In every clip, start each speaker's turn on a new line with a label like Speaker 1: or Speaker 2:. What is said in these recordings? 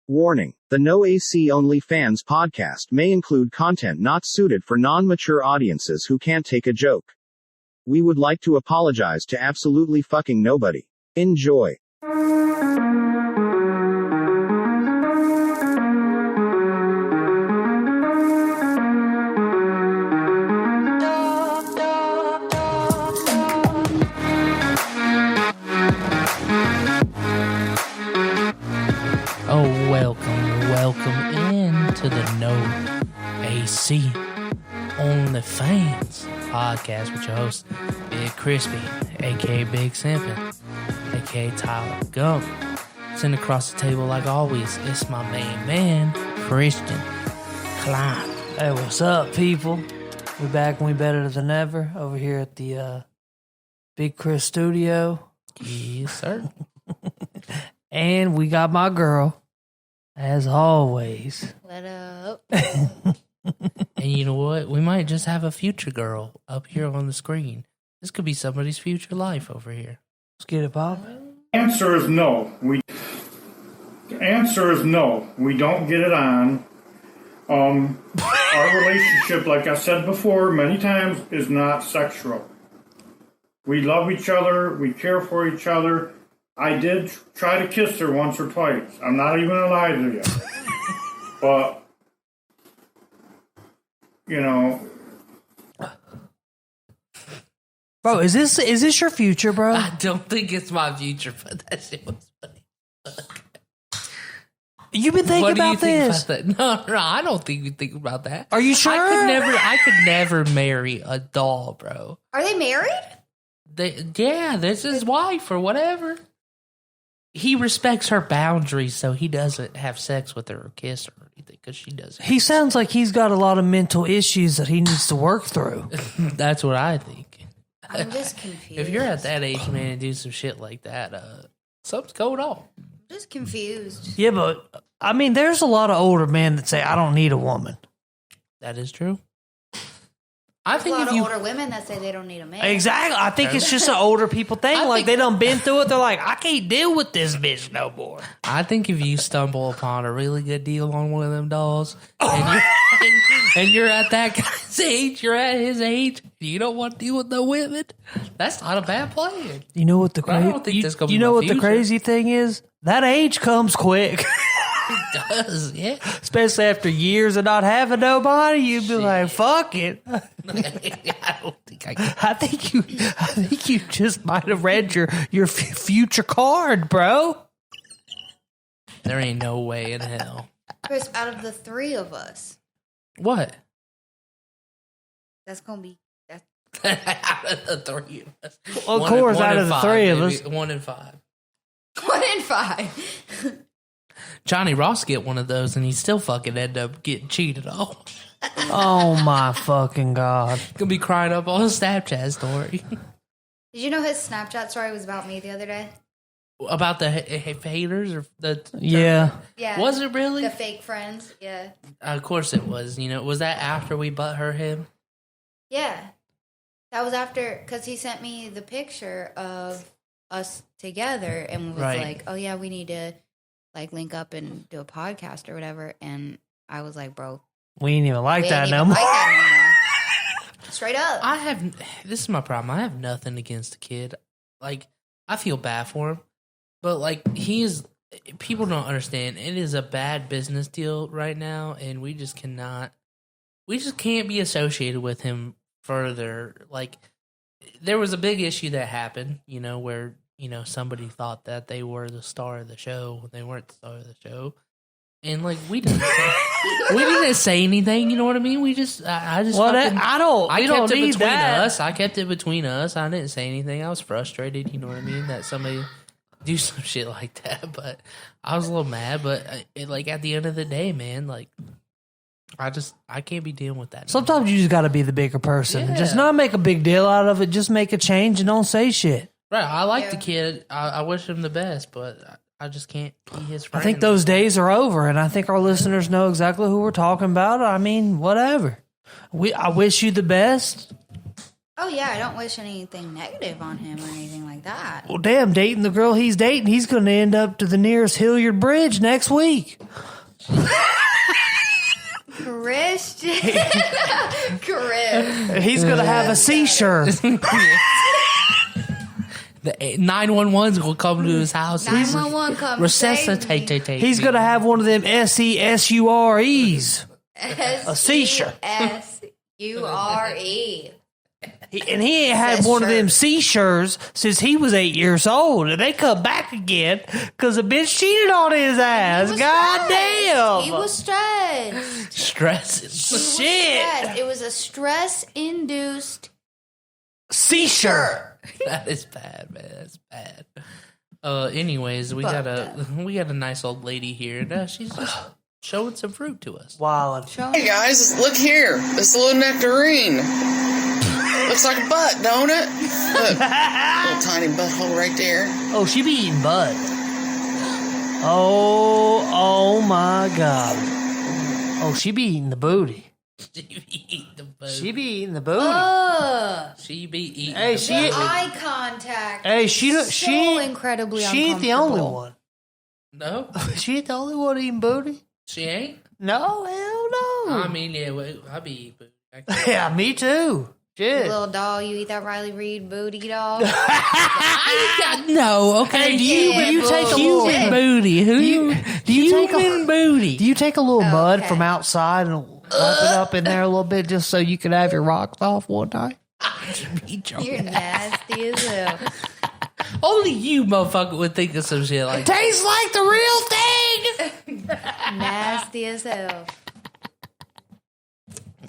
Speaker 1: Warning: the No AC Only Fans podcast may include content not suited for non-mature audiences who can't take a joke. We would like to apologize to absolutely fucking nobody. Enjoy.
Speaker 2: Welcome into the No AC Onlyfans podcast with your host, Big Crispy, aka Big Simpin, aka Tyler Gump. Sitting across the table like always, it's my main man, Christian Ktlyn.
Speaker 3: Hey, what's up, people? We back and we better than ever over here at the Big Chris studio.
Speaker 2: Yes, sir.
Speaker 3: And we got my girl, as always.
Speaker 4: What up?
Speaker 2: And you know what? We might just have a future girl up here on the screen. This could be somebody's future life over here.
Speaker 3: Let's get it, Bob.
Speaker 5: Answer is no. We don't get it on. Our relationship, like I said before many times, is not sexual. We love each other. We care for each other. I did try to kiss her once or twice. I'm not even gonna lie to you. But, you know.
Speaker 3: Bro, is this your future, bro?
Speaker 2: I don't think it's my future, but that shit was funny.
Speaker 3: You've been thinking about this?
Speaker 2: Think about that? No, I don't think you think about that.
Speaker 3: Are you sure?
Speaker 2: I could never marry a doll, bro.
Speaker 4: Are they married?
Speaker 2: That's his wife or whatever. He respects her boundaries, so he doesn't have sex with her or kiss her or anything because she doesn't.
Speaker 3: He sounds like he's got a lot of mental issues that he needs to work through.
Speaker 2: That's what I think.
Speaker 4: I'm just confused.
Speaker 2: If you're at that age, man, and do some shit like that, something's going on.
Speaker 4: I'm just confused.
Speaker 3: Yeah, but, I mean, there's a lot of older men that say, I don't need a woman.
Speaker 2: That is true. I think
Speaker 4: a lot of older women that say they don't need a man.
Speaker 3: Exactly. I think it's just an older people thing. Like, they done been through it. They're like, I can't deal with this bitch no more.
Speaker 2: I think if you stumble upon a really good deal on one of them dolls, and you're at that guy's age, you're at his age, you don't want to deal with no women, that's not a bad plan.
Speaker 3: You know what the
Speaker 2: the
Speaker 3: crazy thing is? That age comes quick.
Speaker 2: It does, yeah.
Speaker 3: Especially after years of not having nobody, you'd be like, "Fuck it."
Speaker 2: I don't think I can.
Speaker 3: I think you just might have read your future card, bro.
Speaker 2: There ain't no way in hell.
Speaker 4: Chris, out of the three of us,
Speaker 2: What?
Speaker 4: that's gonna be
Speaker 2: Out of the three of us.
Speaker 3: Well, of course, out of the three of us.
Speaker 2: 1 in 5.
Speaker 4: 1 in 5.
Speaker 2: Johnny Ross get one of those, and he still fucking end up getting cheated on.
Speaker 3: Oh my fucking god!
Speaker 2: Gonna be crying up on his Snapchat story.
Speaker 4: Did you know his Snapchat story was about me the other day?
Speaker 2: About the haters or the
Speaker 3: Yeah.
Speaker 4: Yeah.
Speaker 2: Was it really?
Speaker 4: The fake friends, yeah.
Speaker 2: Of course it was. You know, was that after we butthurt him?
Speaker 4: Yeah. That was after, because he sent me the picture of us together and was like, oh yeah, we need to like link up and do a podcast or whatever. And I was like, bro,
Speaker 3: we ain't even like that no more.
Speaker 4: Straight up.
Speaker 2: This is my problem. I have nothing against the kid. Like, I feel bad for him. But like, people don't understand. It is a bad business deal right now. And we just can't be associated with him further. Like, there was a big issue that happened, you know, where, you know, somebody thought that they were the star of the show when they weren't the star of the show. And like, we didn't say anything, you know what I mean? We just, I kept it between us. I didn't say anything. I was frustrated, you know what I mean? That somebody do some shit like that. But I was a little mad. But like, at the end of the day, man, like, I can't be dealing with that.
Speaker 3: Sometimes you just got to be the bigger person.
Speaker 2: Yeah.
Speaker 3: Just not make a big deal out of it. Just make a change and don't say shit.
Speaker 2: Right. I like the kid. I wish him the best, but I just can't be his friend.
Speaker 3: I think those days are over, and I think our listeners know exactly who we're talking about. I mean, whatever. I wish you the best.
Speaker 4: Oh, yeah, I don't wish anything negative on him or anything like that.
Speaker 3: Well, damn, dating the girl he's dating, he's going to end up to the nearest Hilliard Bridge next week.
Speaker 4: Christian. Chris.
Speaker 3: He's going to have a seashore.
Speaker 2: The 911's gonna come to his house.
Speaker 4: 911 come
Speaker 2: resuscitate.
Speaker 3: He's going to have one of them SESUREs. A seashore.
Speaker 4: SURE.
Speaker 3: And he ain't had one of them seashores since he was 8 years old. And they come back again because a bitch cheated on his ass. God damn.
Speaker 4: He was stressed.
Speaker 2: Stress.
Speaker 3: Shit.
Speaker 4: It was a stress-induced
Speaker 3: seashore.
Speaker 2: That is bad, man. That's bad. Anyways, we got a nice old lady here, and she's just showing some fruit to us.
Speaker 3: Wow.
Speaker 6: Hey guys, look here. This little nectarine. Looks like a butt, don't it? Look, little tiny butthole right there.
Speaker 3: Oh, she be eating butt. Oh my God. Oh, she be eating the booty.
Speaker 2: She be eating the booty.
Speaker 3: She be eating the booty.
Speaker 2: She be eating.
Speaker 3: Hey,
Speaker 2: the
Speaker 3: she.
Speaker 4: eye contact.
Speaker 3: Hey, she
Speaker 4: incredibly
Speaker 3: she ain't the only
Speaker 4: uncomfortable.
Speaker 3: one.
Speaker 2: No,
Speaker 3: She ain't the only one eating booty.
Speaker 2: she ain't.
Speaker 3: No, hell no.
Speaker 2: I mean, yeah, I be eating booty.
Speaker 3: Yeah, me too. Shit.
Speaker 4: Little doll, you eat that Riley Reid booty doll?
Speaker 2: No, okay.
Speaker 3: Hey, do you take a little
Speaker 2: human booty? Who
Speaker 3: do you take
Speaker 2: human booty?
Speaker 3: Do you take a little mud
Speaker 4: okay.
Speaker 3: from outside and wrap it up in there a little bit just so you can have your rocks off one time?
Speaker 4: You're nasty as hell.
Speaker 2: Only you, motherfucker, would think of some shit like that.
Speaker 3: Tastes like the real thing.
Speaker 4: Nasty as hell.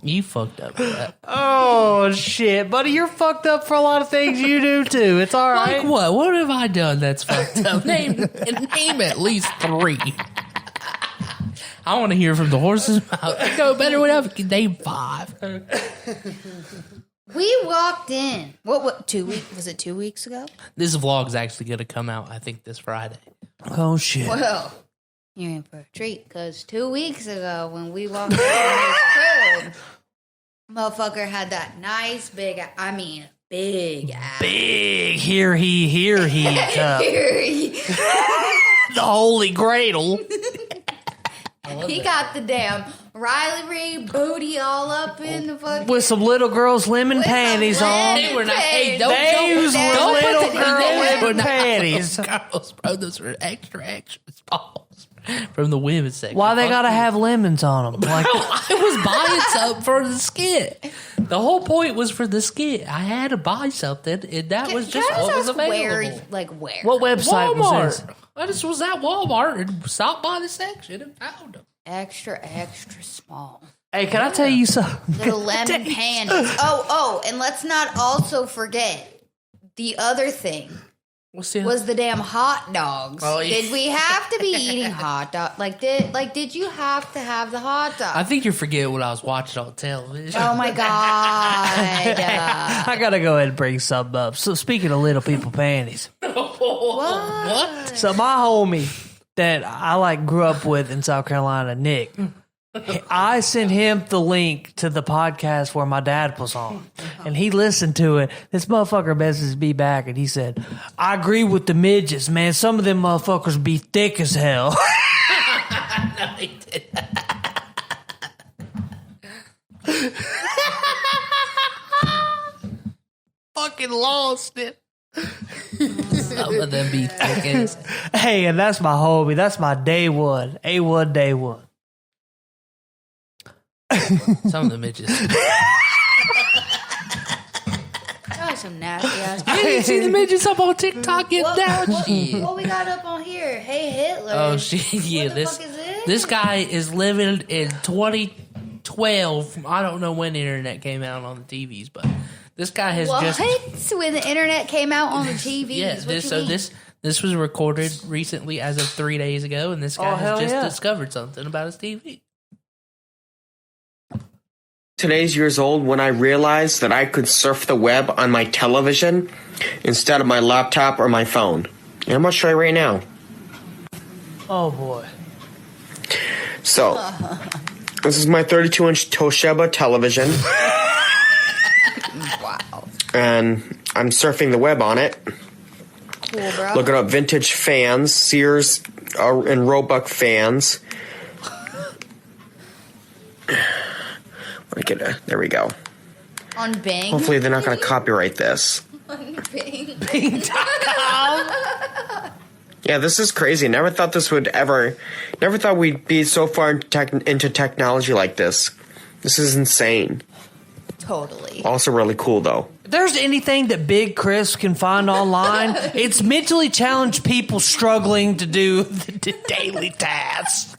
Speaker 2: You fucked up with that.
Speaker 3: Oh shit, buddy, you're fucked up for a lot of things you do too. It's all right.
Speaker 2: Like what? What have I done that's fucked up? Name at least 3. I want to hear from the horse's mouth. You know better when I can name 5.
Speaker 4: We walked in. What 2 weeks? Was it 2 weeks ago?
Speaker 2: This vlog's actually going to come out, I think, this Friday.
Speaker 3: Oh shit.
Speaker 4: Well, you're in for a treat because 2 weeks ago when we walked in his crib, motherfucker had that nice big ass.
Speaker 3: Big here he the Holy Grail.
Speaker 4: He got the damn Riley Reid booty all up in the fucking.
Speaker 3: With some little girls' lemon
Speaker 4: With some
Speaker 3: panties on.
Speaker 4: lemon
Speaker 2: They were not. Hey, don't
Speaker 3: Those were
Speaker 2: don't
Speaker 3: little
Speaker 2: put the-
Speaker 3: girl
Speaker 2: they were
Speaker 3: lemon
Speaker 2: not-
Speaker 3: panties.
Speaker 2: Girls, bro, those were extra smalls from the women's section.
Speaker 3: Why they
Speaker 2: Fuck
Speaker 3: gotta
Speaker 2: you.
Speaker 3: have lemons on them? Like,
Speaker 2: I was buying something for the skit. The whole point was for the skit. I had to buy something, and that was just
Speaker 4: Can I
Speaker 2: what was
Speaker 4: ask
Speaker 2: available.
Speaker 4: where?
Speaker 3: what website was this?
Speaker 2: Walmart. I just was at Walmart and stopped by the section and found them.
Speaker 4: Extra small.
Speaker 3: Hey, can I tell you something?
Speaker 4: Little lemon panties. Oh, and let's not also forget the other thing
Speaker 2: What's the
Speaker 4: was the damn hot dogs.
Speaker 2: Oh, yeah.
Speaker 4: Did we have to be eating hot dog? Did you have to have the hot dog?
Speaker 2: I think you're forgetting what I was watching on television.
Speaker 4: Oh my god!
Speaker 3: I gotta go ahead and bring something up. So speaking of little people panties,
Speaker 2: What?
Speaker 3: so my homie that I grew up with in South Carolina, Nick, I sent him the link to the podcast where my dad was on, and he listened to it. This motherfucker messaged me back, and he said, "I agree with the midgets, man. Some of them motherfuckers be thick as hell."
Speaker 2: No, he didn't.
Speaker 3: Fucking lost it.
Speaker 2: Some of them be thick as.
Speaker 3: Hey, and that's my homie. That's my day one. A1 day one.
Speaker 2: Some of the midgets.
Speaker 4: That was some nasty ass.
Speaker 2: I didn't see the midgets up on TikTok getting down. Shit.
Speaker 4: What we got up on here? Hey Hitler.
Speaker 2: Oh shit! Yeah,
Speaker 4: What the fuck is this?
Speaker 2: this guy is living in 2012. I don't know when the internet came out on the TVs, but this guy has
Speaker 4: What?
Speaker 2: just
Speaker 4: When the internet came out on the TVs?
Speaker 2: yeah.
Speaker 4: What
Speaker 2: This
Speaker 4: you mean?
Speaker 2: this was recorded recently, as of 3 days ago, and this guy
Speaker 3: Oh, hell
Speaker 2: has just
Speaker 3: yeah.
Speaker 2: discovered something about his TV.
Speaker 6: Today's years old when I realized that I could surf the web on my television instead of my laptop or my phone. And I'm going to show you right now.
Speaker 3: Oh boy.
Speaker 6: So, this is my 32-inch Toshiba television.
Speaker 4: wow.
Speaker 6: and I'm surfing the web on it.
Speaker 4: Cool, bro.
Speaker 6: Looking up vintage fans, Sears and Roebuck fans. There we go.
Speaker 4: On Bing.
Speaker 6: Hopefully they're not going to copyright this.
Speaker 4: On Bing.
Speaker 6: Yeah, this is crazy. Never thought we'd be so far into technology like this. This is insane.
Speaker 4: Totally.
Speaker 6: Also really cool, though.
Speaker 3: If there's anything that Big Chris can find online, it's mentally challenged people struggling to do the daily tasks.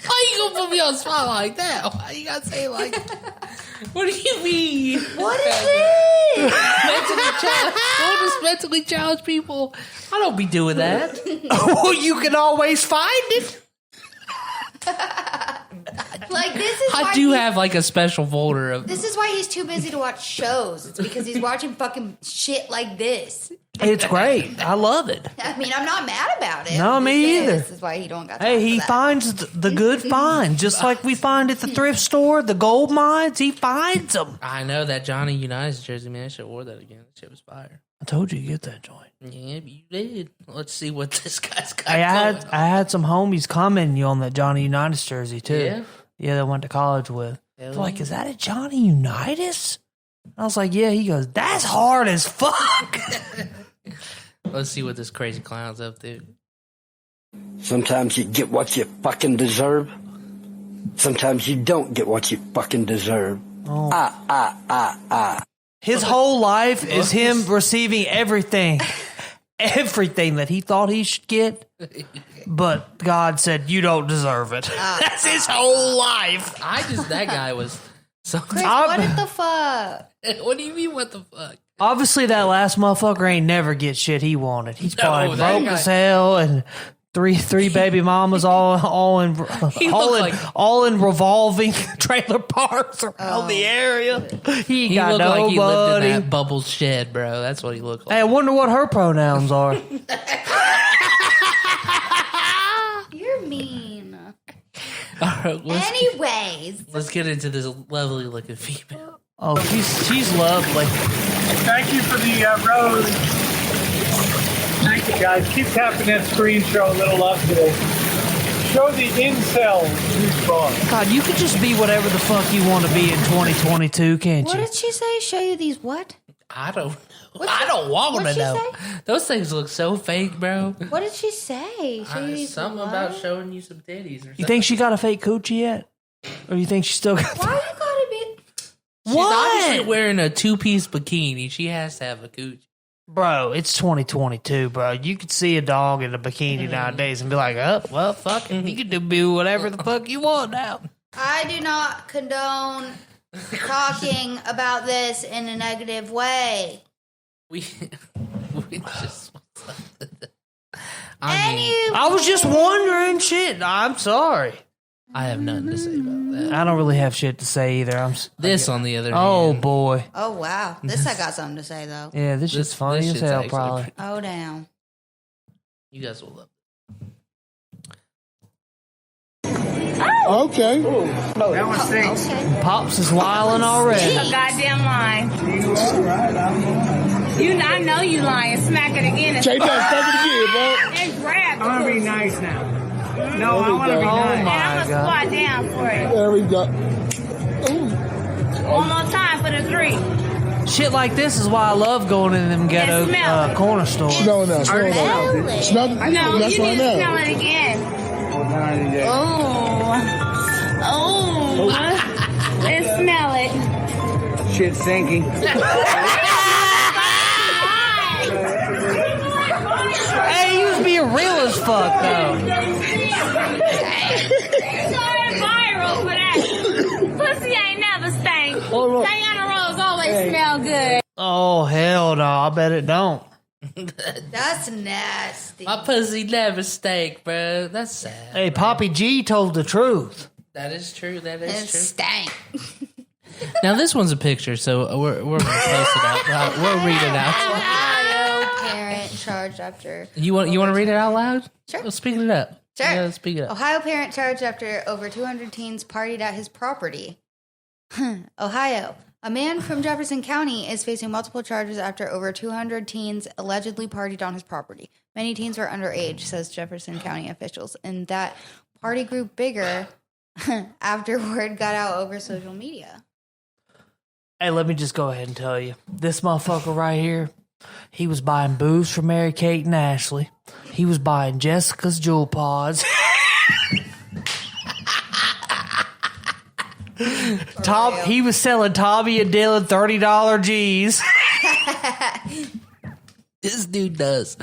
Speaker 2: Why you gonna put me on the spot like that? Why you gotta say it like that? What do you mean?
Speaker 4: What is it?
Speaker 2: What does mentally challenged people? I don't be doing that.
Speaker 3: Oh, you can always find it.
Speaker 4: Like, this is why
Speaker 2: I do have like a special folder of.
Speaker 4: This is why he's too busy to watch shows. It's because he's watching fucking shit like this.
Speaker 3: It's great. I love it.
Speaker 4: I mean, I'm not mad about it.
Speaker 3: No, me either.
Speaker 4: This is why he don't got time
Speaker 3: Hey,
Speaker 4: for
Speaker 3: he
Speaker 4: that.
Speaker 3: finds the good finds, just like we find at the thrift store, the gold mines. He finds them.
Speaker 2: I know that Johnny Unitas jersey, man. I should have wore that again. That shit was fire.
Speaker 3: I told you to get that joint.
Speaker 2: Yeah, you did. Let's see what this guy's got.
Speaker 3: Hey, I
Speaker 2: going.
Speaker 3: had some homies commenting you on that Johnny Unitas jersey too.
Speaker 2: Yeah?
Speaker 3: Yeah, they went to college with.
Speaker 2: Hell
Speaker 3: They're like,
Speaker 2: yeah.
Speaker 3: is that a Johnny Unitas? I was like, yeah. He goes, that's hard as fuck.
Speaker 2: Let's see what this crazy clown's up to.
Speaker 7: Sometimes you get what you fucking deserve. Sometimes you don't get what you fucking deserve.
Speaker 3: His whole life is him receiving everything that he thought he should get, but God said, you don't deserve it. That's his whole life.
Speaker 2: That guy was so.
Speaker 4: Chris, what the fuck?
Speaker 2: What do you mean? What the fuck?
Speaker 3: Obviously, that last motherfucker ain't never get shit he wanted. He's probably
Speaker 2: that
Speaker 3: broke
Speaker 2: guy-
Speaker 3: as hell, and three baby mamas all in revolving trailer parks around the area. He ain't
Speaker 2: He
Speaker 3: got
Speaker 2: looked like he lived
Speaker 3: nobody.
Speaker 2: in that bubble shed, bro. That's what he looked like.
Speaker 3: Hey, I wonder what her pronouns are.
Speaker 4: You're mean.
Speaker 2: All right,
Speaker 4: Anyways.
Speaker 2: let's get into this lovely looking female.
Speaker 3: Oh, she's lovely.
Speaker 8: Thank you for the rose. Thank you, guys. Keep tapping that screen, show a little up today. Show the incel response.
Speaker 3: God, you could just be whatever the fuck you want to be in 2022, can't
Speaker 4: What
Speaker 3: you?
Speaker 4: did she say? Show you these what?
Speaker 2: I don't know. I don't want to
Speaker 4: What'd she
Speaker 2: know.
Speaker 4: say?
Speaker 2: Those things look so fake, bro.
Speaker 4: What did she say? Show you these
Speaker 2: Something
Speaker 4: what?
Speaker 2: about showing you some titties or something.
Speaker 3: You think she got a fake coochie yet? Or you think she still got...
Speaker 4: Why you gotta be...
Speaker 2: She's obviously wearing a two-piece bikini. She has to have a cooch.
Speaker 3: Bro, it's 2022, bro. You could see a dog in a bikini nowadays and be like, oh, well, fuck it. You can do whatever the fuck you want now.
Speaker 4: I do not condone talking about this in a negative way.
Speaker 2: We just.
Speaker 3: I was just wondering, shit. I'm sorry.
Speaker 2: I have nothing to say about that.
Speaker 3: I don't really have shit to say either.
Speaker 2: This, on the other
Speaker 3: Oh,
Speaker 2: hand.
Speaker 3: boy.
Speaker 4: Oh, wow. This I got something to say, though.
Speaker 3: Yeah, this shit's funny
Speaker 2: this
Speaker 3: as
Speaker 2: shit's
Speaker 3: hell,
Speaker 2: actually
Speaker 3: probably.
Speaker 2: pretty-
Speaker 4: Oh, damn.
Speaker 2: You guys will love
Speaker 9: Okay.
Speaker 8: That one stinks.
Speaker 4: Okay.
Speaker 3: Pops is wilding already.
Speaker 10: Goddamn lying. I know you lying. Smack it again
Speaker 9: Take that fucking again, bro.
Speaker 10: and grab
Speaker 8: I want to be
Speaker 10: it.
Speaker 8: nice now. No, I want to be
Speaker 3: Oh,
Speaker 8: nice.
Speaker 3: my
Speaker 10: And I'm
Speaker 3: God.
Speaker 10: gonna squat down for it.
Speaker 9: There we go.
Speaker 10: One more time for the 3.
Speaker 3: Shit like this is why I love going in them ghetto
Speaker 10: And smell it.
Speaker 3: corner stores.
Speaker 9: Smell it now. Smell it now. Smell it.
Speaker 10: No,
Speaker 9: That's
Speaker 10: you
Speaker 9: right
Speaker 10: need to smell
Speaker 9: now.
Speaker 10: it again. Oh. Let's smell it.
Speaker 8: Shit stinking.
Speaker 3: Hey, you was being real as fuck, though.
Speaker 10: Sorry, viral for that. Pussy ain't never stank.
Speaker 9: Oh,
Speaker 10: Diana Rose always smell good.
Speaker 3: Oh, hell no. I bet it don't.
Speaker 4: That's nasty.
Speaker 2: My pussy never stank, bro. That's sad.
Speaker 3: Hey, Poppy G told the truth.
Speaker 2: That is true. That
Speaker 4: It
Speaker 2: is true.
Speaker 4: stank.
Speaker 2: Now this one's a picture, so we're gonna post it out. We'll read it out.
Speaker 4: Ohio parent charged after...
Speaker 2: You want to read it out loud?
Speaker 4: Sure.
Speaker 2: Well, speak it up.
Speaker 4: Sure.
Speaker 2: Yeah, speak it up.
Speaker 4: Ohio parent charged after over 200 teens partied at his property. Ohio. A man from Jefferson County is facing multiple charges after over 200 teens allegedly partied on his property. Many teens were underage, says Jefferson County officials, and that party grew bigger after word got out over social media.
Speaker 3: Hey, let me just go ahead and tell you. This motherfucker right here, he was buying booze for Mary Kate and Ashley. He was buying Jessica's jewel pods. He was selling Tommy and Dylan $30 G's.
Speaker 2: This dude does.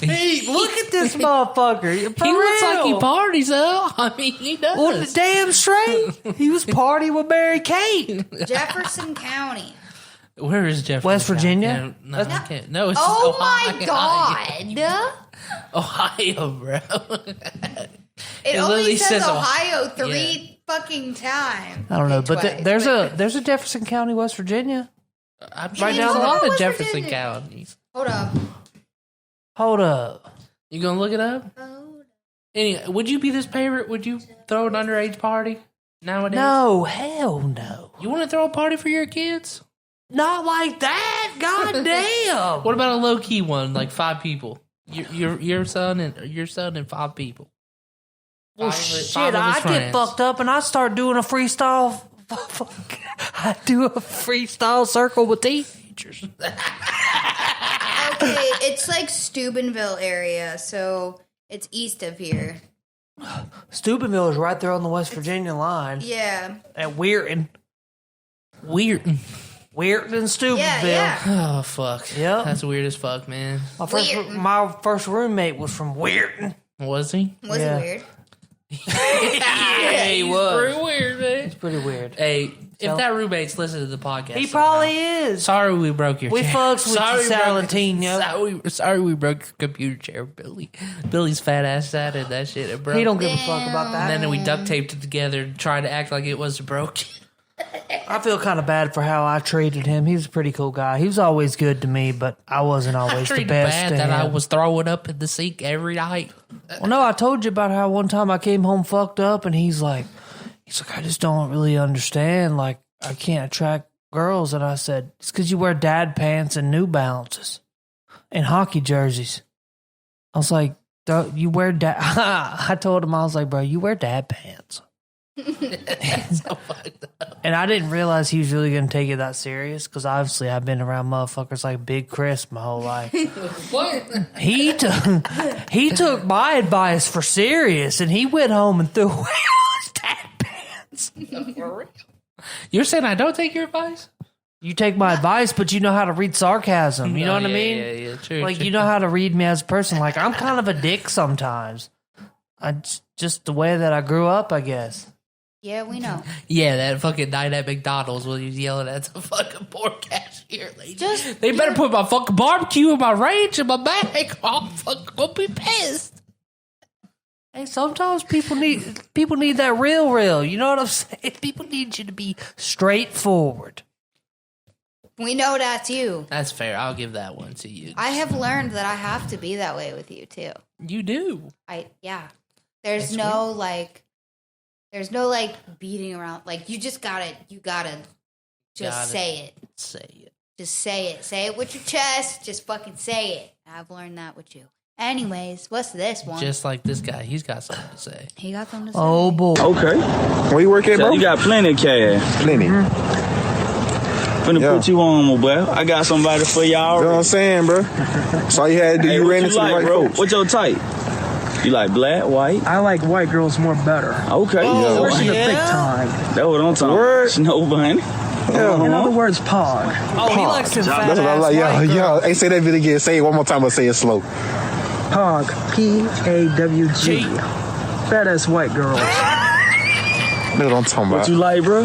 Speaker 3: Hey, look at this motherfucker.
Speaker 2: He looks like he parties, though. I mean, he does.
Speaker 3: Well, damn straight. He was partying with Mary Kate.
Speaker 4: Jefferson County.
Speaker 2: Where is Jefferson?
Speaker 3: West Virginia?
Speaker 2: No, no, it's
Speaker 4: Oh
Speaker 2: Ohio.
Speaker 4: my God.
Speaker 2: Ohio, bro.
Speaker 4: It only
Speaker 2: literally
Speaker 4: says
Speaker 2: says
Speaker 4: Ohio three fucking times.
Speaker 3: I don't know, but
Speaker 4: Twice.
Speaker 3: there's a Jefferson County, West Virginia.
Speaker 2: I'm
Speaker 3: right down
Speaker 2: a
Speaker 3: the
Speaker 2: lot
Speaker 3: road.
Speaker 2: of Jefferson counties.
Speaker 4: Hold up.
Speaker 2: You gonna look it up? Anyway, would you be this parent? Would you throw an underage party nowadays?
Speaker 3: No, hell no.
Speaker 2: You want to throw a party for your kids?
Speaker 3: Not like that. God damn.
Speaker 2: What about a low key one, like 5 people? Your son and 5 people.
Speaker 3: Well,
Speaker 2: Five of
Speaker 3: I
Speaker 2: his
Speaker 3: get
Speaker 2: friends.
Speaker 3: fucked up and I start doing a freestyle. I do a freestyle circle with teenagers.
Speaker 4: Okay, it's like Steubenville area, so it's east of here.
Speaker 3: Steubenville is right there on the West Virginia line.
Speaker 4: Yeah.
Speaker 3: At Weirton.
Speaker 2: Weirton
Speaker 3: and Steubenville.
Speaker 2: Oh, fuck.
Speaker 3: Yep.
Speaker 2: That's weird as fuck, man.
Speaker 3: My first roommate was from Weirton.
Speaker 2: Was he?
Speaker 4: Was it weird?
Speaker 2: Yeah,
Speaker 3: he was.
Speaker 2: Pretty weird, man.
Speaker 3: It's pretty weird.
Speaker 2: Hey, if that roommate's listening to the podcast,
Speaker 3: He probably is.
Speaker 2: Sorry we broke your
Speaker 3: We
Speaker 2: chair.
Speaker 3: fucks with
Speaker 2: Sorry
Speaker 3: you,
Speaker 2: we broke-
Speaker 3: Salentino.
Speaker 2: Sorry we broke your computer chair, Billy. Billy's fat ass sat in that shit. It broke.
Speaker 3: He don't give a fuck about that.
Speaker 2: And then we duct taped it together and tried to act like it was broke.
Speaker 3: I feel kind of bad for how I treated him. He was a pretty cool guy. He was always good to me, but I wasn't always the
Speaker 2: Treated
Speaker 3: best
Speaker 2: bad
Speaker 3: to
Speaker 2: that
Speaker 3: him.
Speaker 2: I was throwing up in the sink every night.
Speaker 3: Well, no, I told you about how one time I came home fucked up, and he's like, I just don't really understand. Like, I can't attract girls. And I said, it's because you wear dad pants and New Balances and hockey jerseys. I was like, you wear dad. I told him, I was like, bro, you wear dad pants. And I didn't realize he was really going to take it that serious because obviously I've been around motherfuckers like Big Chris my whole life.
Speaker 2: What?
Speaker 3: He took my advice for serious, and he went home and threw away all his dad pants.
Speaker 2: For real? You're saying I don't take your advice?
Speaker 3: You take my advice, but you know how to read sarcasm. You know what I mean?
Speaker 2: Yeah, true.
Speaker 3: Like,
Speaker 2: true.
Speaker 3: you know how to read me as a person. Like, I'm kind of a dick sometimes. Just the way that I grew up, I guess.
Speaker 4: Yeah, we know.
Speaker 2: Yeah, that fucking night at McDonald's when he was yelling at the fucking poor cashier lady. They better put my fucking barbecue in my range in my bag or I'm fucking gonna be pissed.
Speaker 3: Hey, sometimes people need that real. You know what I'm saying? People need you to be straightforward.
Speaker 4: We know that's you.
Speaker 2: That's fair. I'll give that one to you.
Speaker 4: I have learned that I have to be that way with you too.
Speaker 2: You do.
Speaker 4: There's no beating around. Like, you gotta just say it.
Speaker 2: Say it.
Speaker 4: Just say it. Say it with your chest. Just fucking say it. I've learned that with you. Anyways, what's this one?
Speaker 2: Just like this guy. He's got something to say.
Speaker 4: He got something to say.
Speaker 3: Oh, boy.
Speaker 11: Okay.
Speaker 12: Where you work at, bro?
Speaker 11: You got plenty of cash.
Speaker 12: Plenty.
Speaker 11: Finna put you on, my boy. I got somebody for y'all.
Speaker 12: You know what I'm saying, bro? So all you had to do, you ran into the right
Speaker 11: bro?
Speaker 12: folks.
Speaker 11: What's your type? You like black, white?
Speaker 13: I like white girls more better.
Speaker 11: Okay.
Speaker 13: Especially the big time.
Speaker 11: That's what I'm talking about. Snow bunny.
Speaker 13: In other words, pog.
Speaker 3: Oh, he likes them fat
Speaker 12: That's what I like.
Speaker 3: ass
Speaker 12: Hey, say that video again. Say it one more time, but say it slow.
Speaker 13: Pog. P-A-W-G. Fat ass white girls.
Speaker 12: That's what I'm talking about.
Speaker 11: What you like, bro?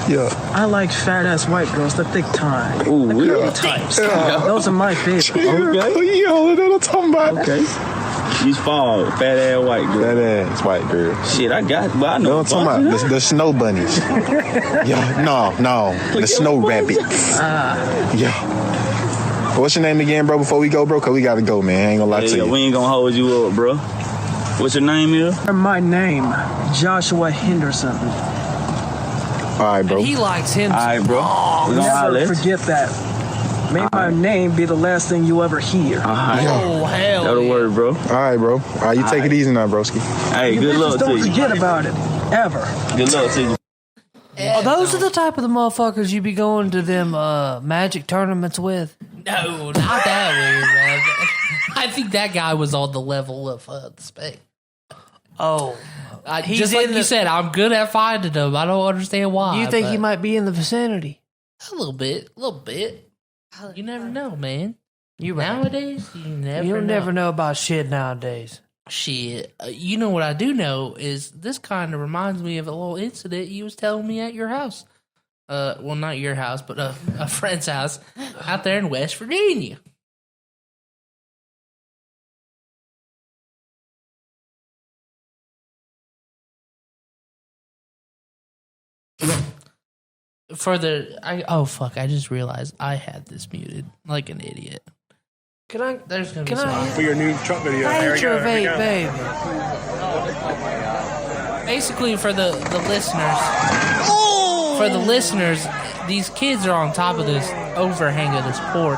Speaker 12: Yeah.
Speaker 13: I like fat ass white girls, the thick time.
Speaker 11: Ooh,
Speaker 13: the curly types. Those are my favorite.
Speaker 11: Okay.
Speaker 12: Yo, that's what I'm talking about.
Speaker 11: Okay. She's fall, fat ass white girl.
Speaker 12: Fat ass white girl.
Speaker 11: Shit, I got, but I know.
Speaker 12: What I'm talking about? The snow bunnies. Yeah, no. The snow rabbits. Yeah. What's your name again, bro, before we go, bro? Because we got to go, man. I ain't going to lie to you.
Speaker 11: We ain't going to hold you up, bro. What's your name is?
Speaker 13: My name, Joshua Henderson.
Speaker 12: All right, bro.
Speaker 3: And he likes him.
Speaker 11: All right, bro. We gonna holler.
Speaker 13: Never forget that. May my name be the last thing you ever hear.
Speaker 3: Oh, hell
Speaker 11: That'll
Speaker 3: yeah.
Speaker 11: work, bro.
Speaker 12: All right, bro. All right, you take it easy now, broski.
Speaker 11: Hey,
Speaker 13: You
Speaker 11: good
Speaker 13: bitches
Speaker 11: luck to
Speaker 13: don't
Speaker 11: you.
Speaker 13: forget about it. Ever.
Speaker 11: Good luck to you.
Speaker 3: Oh, those are the type of the motherfuckers you be going to them magic tournaments with.
Speaker 2: No, not that weird, man. I think that guy was on the level of the spec.
Speaker 3: Oh. He's
Speaker 2: Just like
Speaker 3: in
Speaker 2: you said, I'm good at finding them. I don't understand why.
Speaker 3: You think he
Speaker 2: but
Speaker 3: might be in the vicinity?
Speaker 2: a little bit. You never know, man.
Speaker 3: You right.
Speaker 2: Nowadays, you never
Speaker 3: You'll
Speaker 2: know.
Speaker 3: never know about shit nowadays.
Speaker 2: Shit. You know what I do know is this kind of reminds me of a little incident you was telling me at your house. Well, not your house, but a friend's house out there in West Virginia. I just realized I had this muted like an idiot.
Speaker 3: Can I?
Speaker 2: There's gonna
Speaker 3: Can
Speaker 2: be some
Speaker 3: I?
Speaker 8: For your new truck video.
Speaker 3: Vape, babe.
Speaker 2: Basically for the listeners, these kids are on top of this overhang of this porch,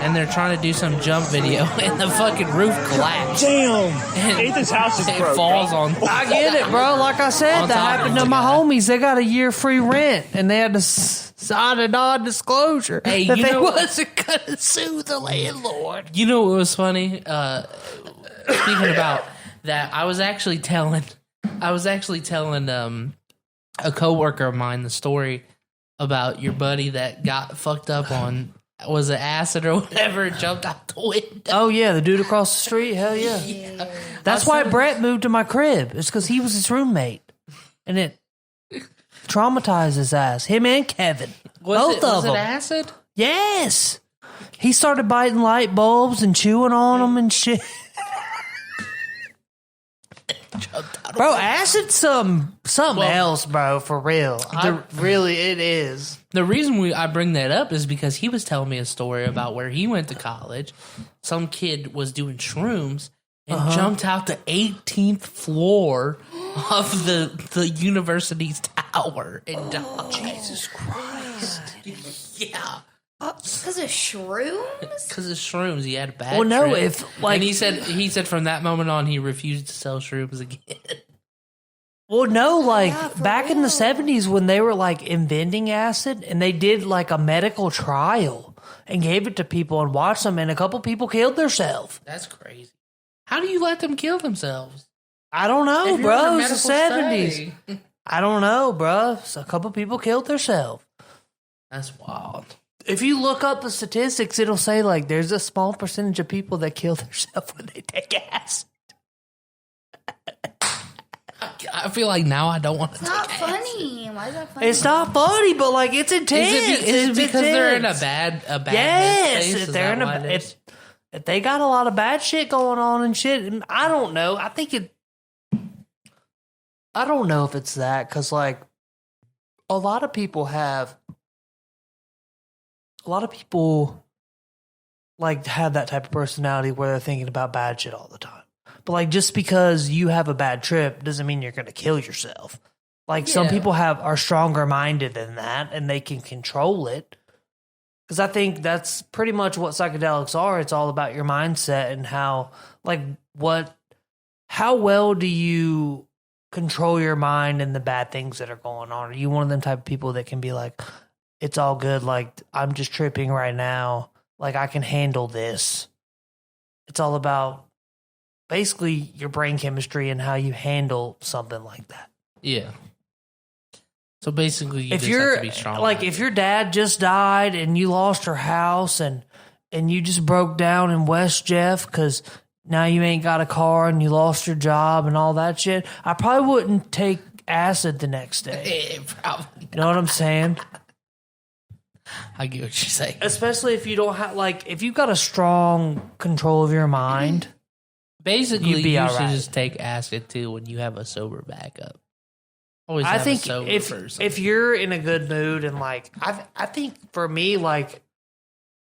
Speaker 2: and they're trying to do some jump video, and the fucking roof collapsed.
Speaker 8: Damn.
Speaker 2: And
Speaker 8: Ethan's house is
Speaker 2: it
Speaker 8: broke,
Speaker 2: falls
Speaker 8: bro.
Speaker 2: on.
Speaker 3: I get it, bro. Like I said,
Speaker 2: On
Speaker 3: that
Speaker 2: top
Speaker 3: happened
Speaker 2: of
Speaker 3: to
Speaker 2: the
Speaker 3: my
Speaker 2: guy.
Speaker 3: homies. They got a year free rent, and they had to sign a non-disclosure
Speaker 2: Hey,
Speaker 3: that
Speaker 2: you
Speaker 3: they
Speaker 2: know-
Speaker 3: wasn't gonna sue the landlord.
Speaker 2: You know what was funny? Speaking about that, I was actually telling a coworker of mine the story about your buddy that got fucked up on, was it acid or whatever, and jumped out the window.
Speaker 3: Oh yeah, the dude across the street. Hell yeah. That's why Brett moved to my crib. It's because he was his roommate, and it traumatized his ass. Him and Kevin, both of them.
Speaker 2: Was it acid?
Speaker 3: Yes. He started biting light bulbs and chewing on them and shit. Bro, acid's something else, bro, for real. It is.
Speaker 2: The reason I bring that up is because he was telling me a story about where he went to college. Some kid was doing shrooms and jumped out the 18th floor of the university's tower and died.
Speaker 3: Jesus Christ.
Speaker 2: Yeah.
Speaker 4: Because of shrooms?
Speaker 2: Because of shrooms, he had a bad
Speaker 3: Well, no,
Speaker 2: trip.
Speaker 3: if, like-
Speaker 2: and he said from that moment on he refused to sell shrooms again.
Speaker 3: Well, no, like
Speaker 4: Yeah, for
Speaker 3: back in the
Speaker 4: real.
Speaker 3: 70s when they were like inventing acid and they did like a medical trial and gave it to people and watched them, and a couple people killed themselves.
Speaker 2: That's crazy. How do you let them kill themselves?
Speaker 3: I don't know,
Speaker 2: If you're
Speaker 3: bro.
Speaker 2: under
Speaker 3: It's the
Speaker 2: medical
Speaker 3: 70s.
Speaker 2: study.
Speaker 3: I don't know, bro. So a couple people killed themselves.
Speaker 2: That's wild.
Speaker 3: If you look up the statistics, it'll say like there's a small percentage of people that kill themselves when they take acid.
Speaker 2: I feel like now I don't want to.
Speaker 4: It's not funny. Why is that funny?
Speaker 3: It's not funny, but like it's intense.
Speaker 2: Is it
Speaker 3: It's
Speaker 2: because they're in a
Speaker 3: intense.
Speaker 2: bad
Speaker 3: Yes,
Speaker 2: headspace?
Speaker 3: if
Speaker 2: Is
Speaker 3: they're
Speaker 2: that
Speaker 3: in
Speaker 2: why
Speaker 3: a
Speaker 2: it is?
Speaker 3: if they got a lot of bad shit going on and shit. And I don't know. I don't know if it's that, because like a lot of people like have that type of personality where they're thinking about bad shit all the time. But like just because you have a bad trip doesn't mean you're going to kill yourself. Like some
Speaker 2: Yeah.
Speaker 3: people are stronger minded than that and they can control it. Because I think that's pretty much what psychedelics are. It's all about your mindset and how well do you control your mind and the bad things that are going on? Are you one of them type of people that can be like, it's all good, like I'm just tripping right now, like I can handle this? It's all about basically your brain chemistry and how you handle something like that.
Speaker 2: Yeah. So basically, you
Speaker 3: If
Speaker 2: just
Speaker 3: you're
Speaker 2: have to be strong.
Speaker 3: like, if your dad just died and you lost your house and you just broke down in West Jeff because now you ain't got a car and you lost your job and all that shit, I probably wouldn't take acid the next day.
Speaker 2: Probably.
Speaker 3: You know what I'm saying?
Speaker 2: I get what you're saying.
Speaker 3: Especially if you don't have, like, if you've got a strong control of your mind.
Speaker 2: Basically,
Speaker 3: You'd be
Speaker 2: you
Speaker 3: all
Speaker 2: should
Speaker 3: right.
Speaker 2: just take acid too when you have a sober backup. Always
Speaker 3: I
Speaker 2: have
Speaker 3: think
Speaker 2: a sober person.
Speaker 3: if you're in a good mood and like I think for me, like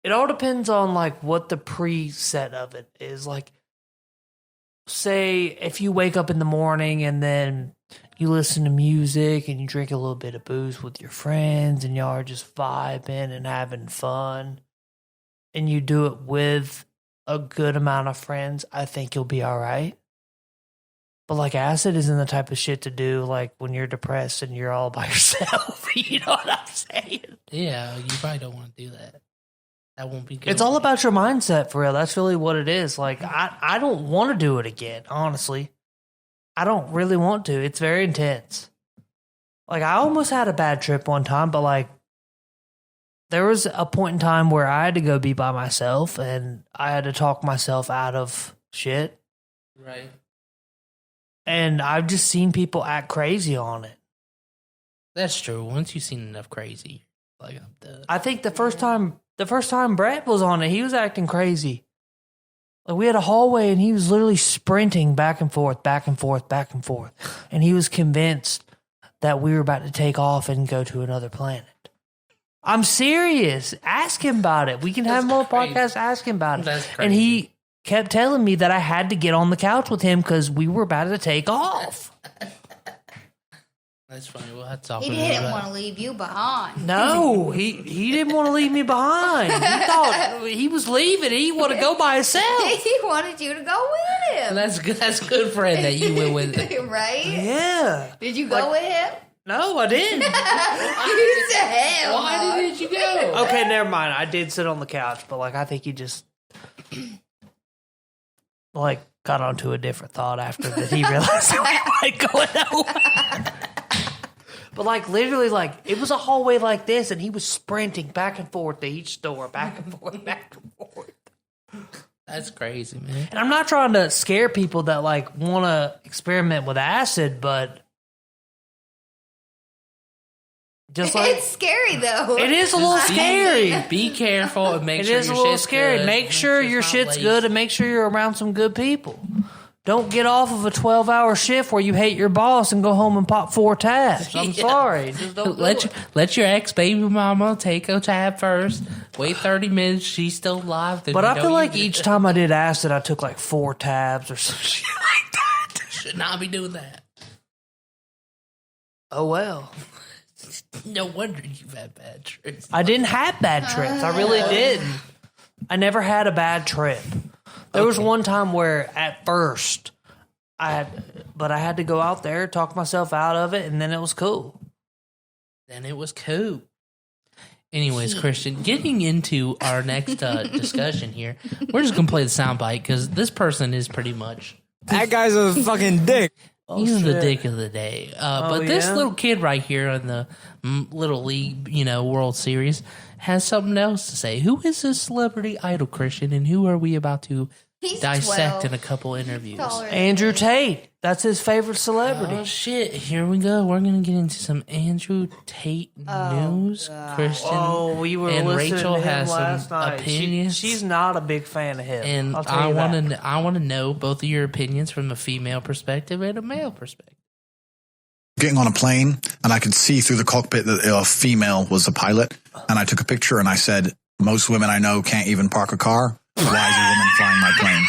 Speaker 3: it all depends on like what the preset of it is. Like say if you wake up in the morning and then you listen to music and you drink a little bit of booze with your friends and y'all are just vibing and having fun, and you do it with a good amount of friends, I think you'll be all right. But like acid isn't the type of shit to do like when you're depressed and you're all by yourself. You know what I'm saying?
Speaker 2: Yeah, you probably don't want to do that. That won't be good.
Speaker 3: It's all about your mindset, for real. That's really what it is. Like, I don't want to do it again, honestly. I don't really want to. It's very intense. Like, I almost had a bad trip one time, but like, there was a point in time where I had to go be by myself and I had to talk myself out of shit.
Speaker 2: Right.
Speaker 3: And I've just seen people act crazy on it.
Speaker 2: That's true. Once you've seen enough crazy, like I'm done.
Speaker 3: I think the first time Brett was on it, he was acting crazy. Like we had a hallway and he was literally sprinting back and forth, back and forth, back and forth. And he was convinced that we were about to take off and go to another planet. I'm serious. Ask him about it. We can have more podcasts. Ask him about it.
Speaker 2: That's crazy.
Speaker 3: And he kept telling me that I had to get on the couch with him because we were about to take off.
Speaker 2: That's funny. We'll have to talk
Speaker 4: He
Speaker 2: about
Speaker 4: didn't
Speaker 2: that.
Speaker 4: want to leave you behind.
Speaker 3: No, he didn't want to leave me behind. He thought he was leaving. He wanted to go by himself.
Speaker 4: He wanted you to go with him.
Speaker 2: That's good. That's good, friend, that you went with him.
Speaker 4: Right?
Speaker 3: Yeah.
Speaker 4: Did you go with him?
Speaker 3: No, I didn't.
Speaker 4: You said hell.
Speaker 2: Why did you go?
Speaker 3: Okay, never mind. I did sit on the couch, but like I think he just like got onto a different thought after that. He realized we weren't going nowhere. But like literally, like it was a hallway like this, and he was sprinting back and forth to each door, back and forth, back and forth.
Speaker 2: That's crazy, man.
Speaker 3: And I'm not trying to scare people that like want to experiment with acid, but just like
Speaker 4: It's scary though.
Speaker 3: it is a little scary.
Speaker 2: Be careful and make
Speaker 3: It
Speaker 2: sure
Speaker 3: is a
Speaker 2: your
Speaker 3: little
Speaker 2: shit's
Speaker 3: scary.
Speaker 2: good.
Speaker 3: Make sure your
Speaker 2: not
Speaker 3: shit's
Speaker 2: laced.
Speaker 3: good and make sure you're around some good people. Don't get off of a 12-hour shift where you hate your boss and go home and pop 4 tabs. I'm sorry. Just don't do it.
Speaker 2: Let your ex baby mama take a tab first. Wait 30 minutes. She's still alive. Then
Speaker 3: But
Speaker 2: you
Speaker 3: I
Speaker 2: know
Speaker 3: feel
Speaker 2: you
Speaker 3: like
Speaker 2: did
Speaker 3: each
Speaker 2: it.
Speaker 3: time I did acid, I took like 4 tabs or some shit like that.
Speaker 2: Should not be doing that.
Speaker 3: Oh, well.
Speaker 2: No wonder you've had bad trips.
Speaker 3: I didn't have bad trips. I really didn't. I never had a bad trip. There was one time where at first I had to go out there, talk myself out of it, and then it was cool.
Speaker 2: Then it was cool. Anyways, Christian, getting into our next discussion here, we're just going to play the soundbite because this person is pretty much...
Speaker 13: That guy's a fucking dick.
Speaker 2: He's the dick of the day. But this little kid right here on the Little League, World Series has something else to say. Who is this celebrity idol, Christian, and who are we about to dissect
Speaker 4: 12.
Speaker 2: in a couple interviews?
Speaker 3: Andrew Tate. That's his favorite celebrity.
Speaker 2: Oh, shit. Here we go. We're going to get into some Andrew Tate news. Christian
Speaker 3: We were
Speaker 2: and
Speaker 3: listening
Speaker 2: Rachel
Speaker 3: to him
Speaker 2: has
Speaker 3: last
Speaker 2: some
Speaker 3: night.
Speaker 2: opinions.
Speaker 3: She's not a big fan of him.
Speaker 2: And
Speaker 3: I'll tell
Speaker 2: I
Speaker 3: you
Speaker 2: want
Speaker 3: that.
Speaker 2: to know both of your opinions from a female perspective and a male perspective.
Speaker 12: Getting on a plane, and I could see through the cockpit that a female was a pilot, and I took a picture and I said, most women I know can't even park a car. Why is a woman flying my plane?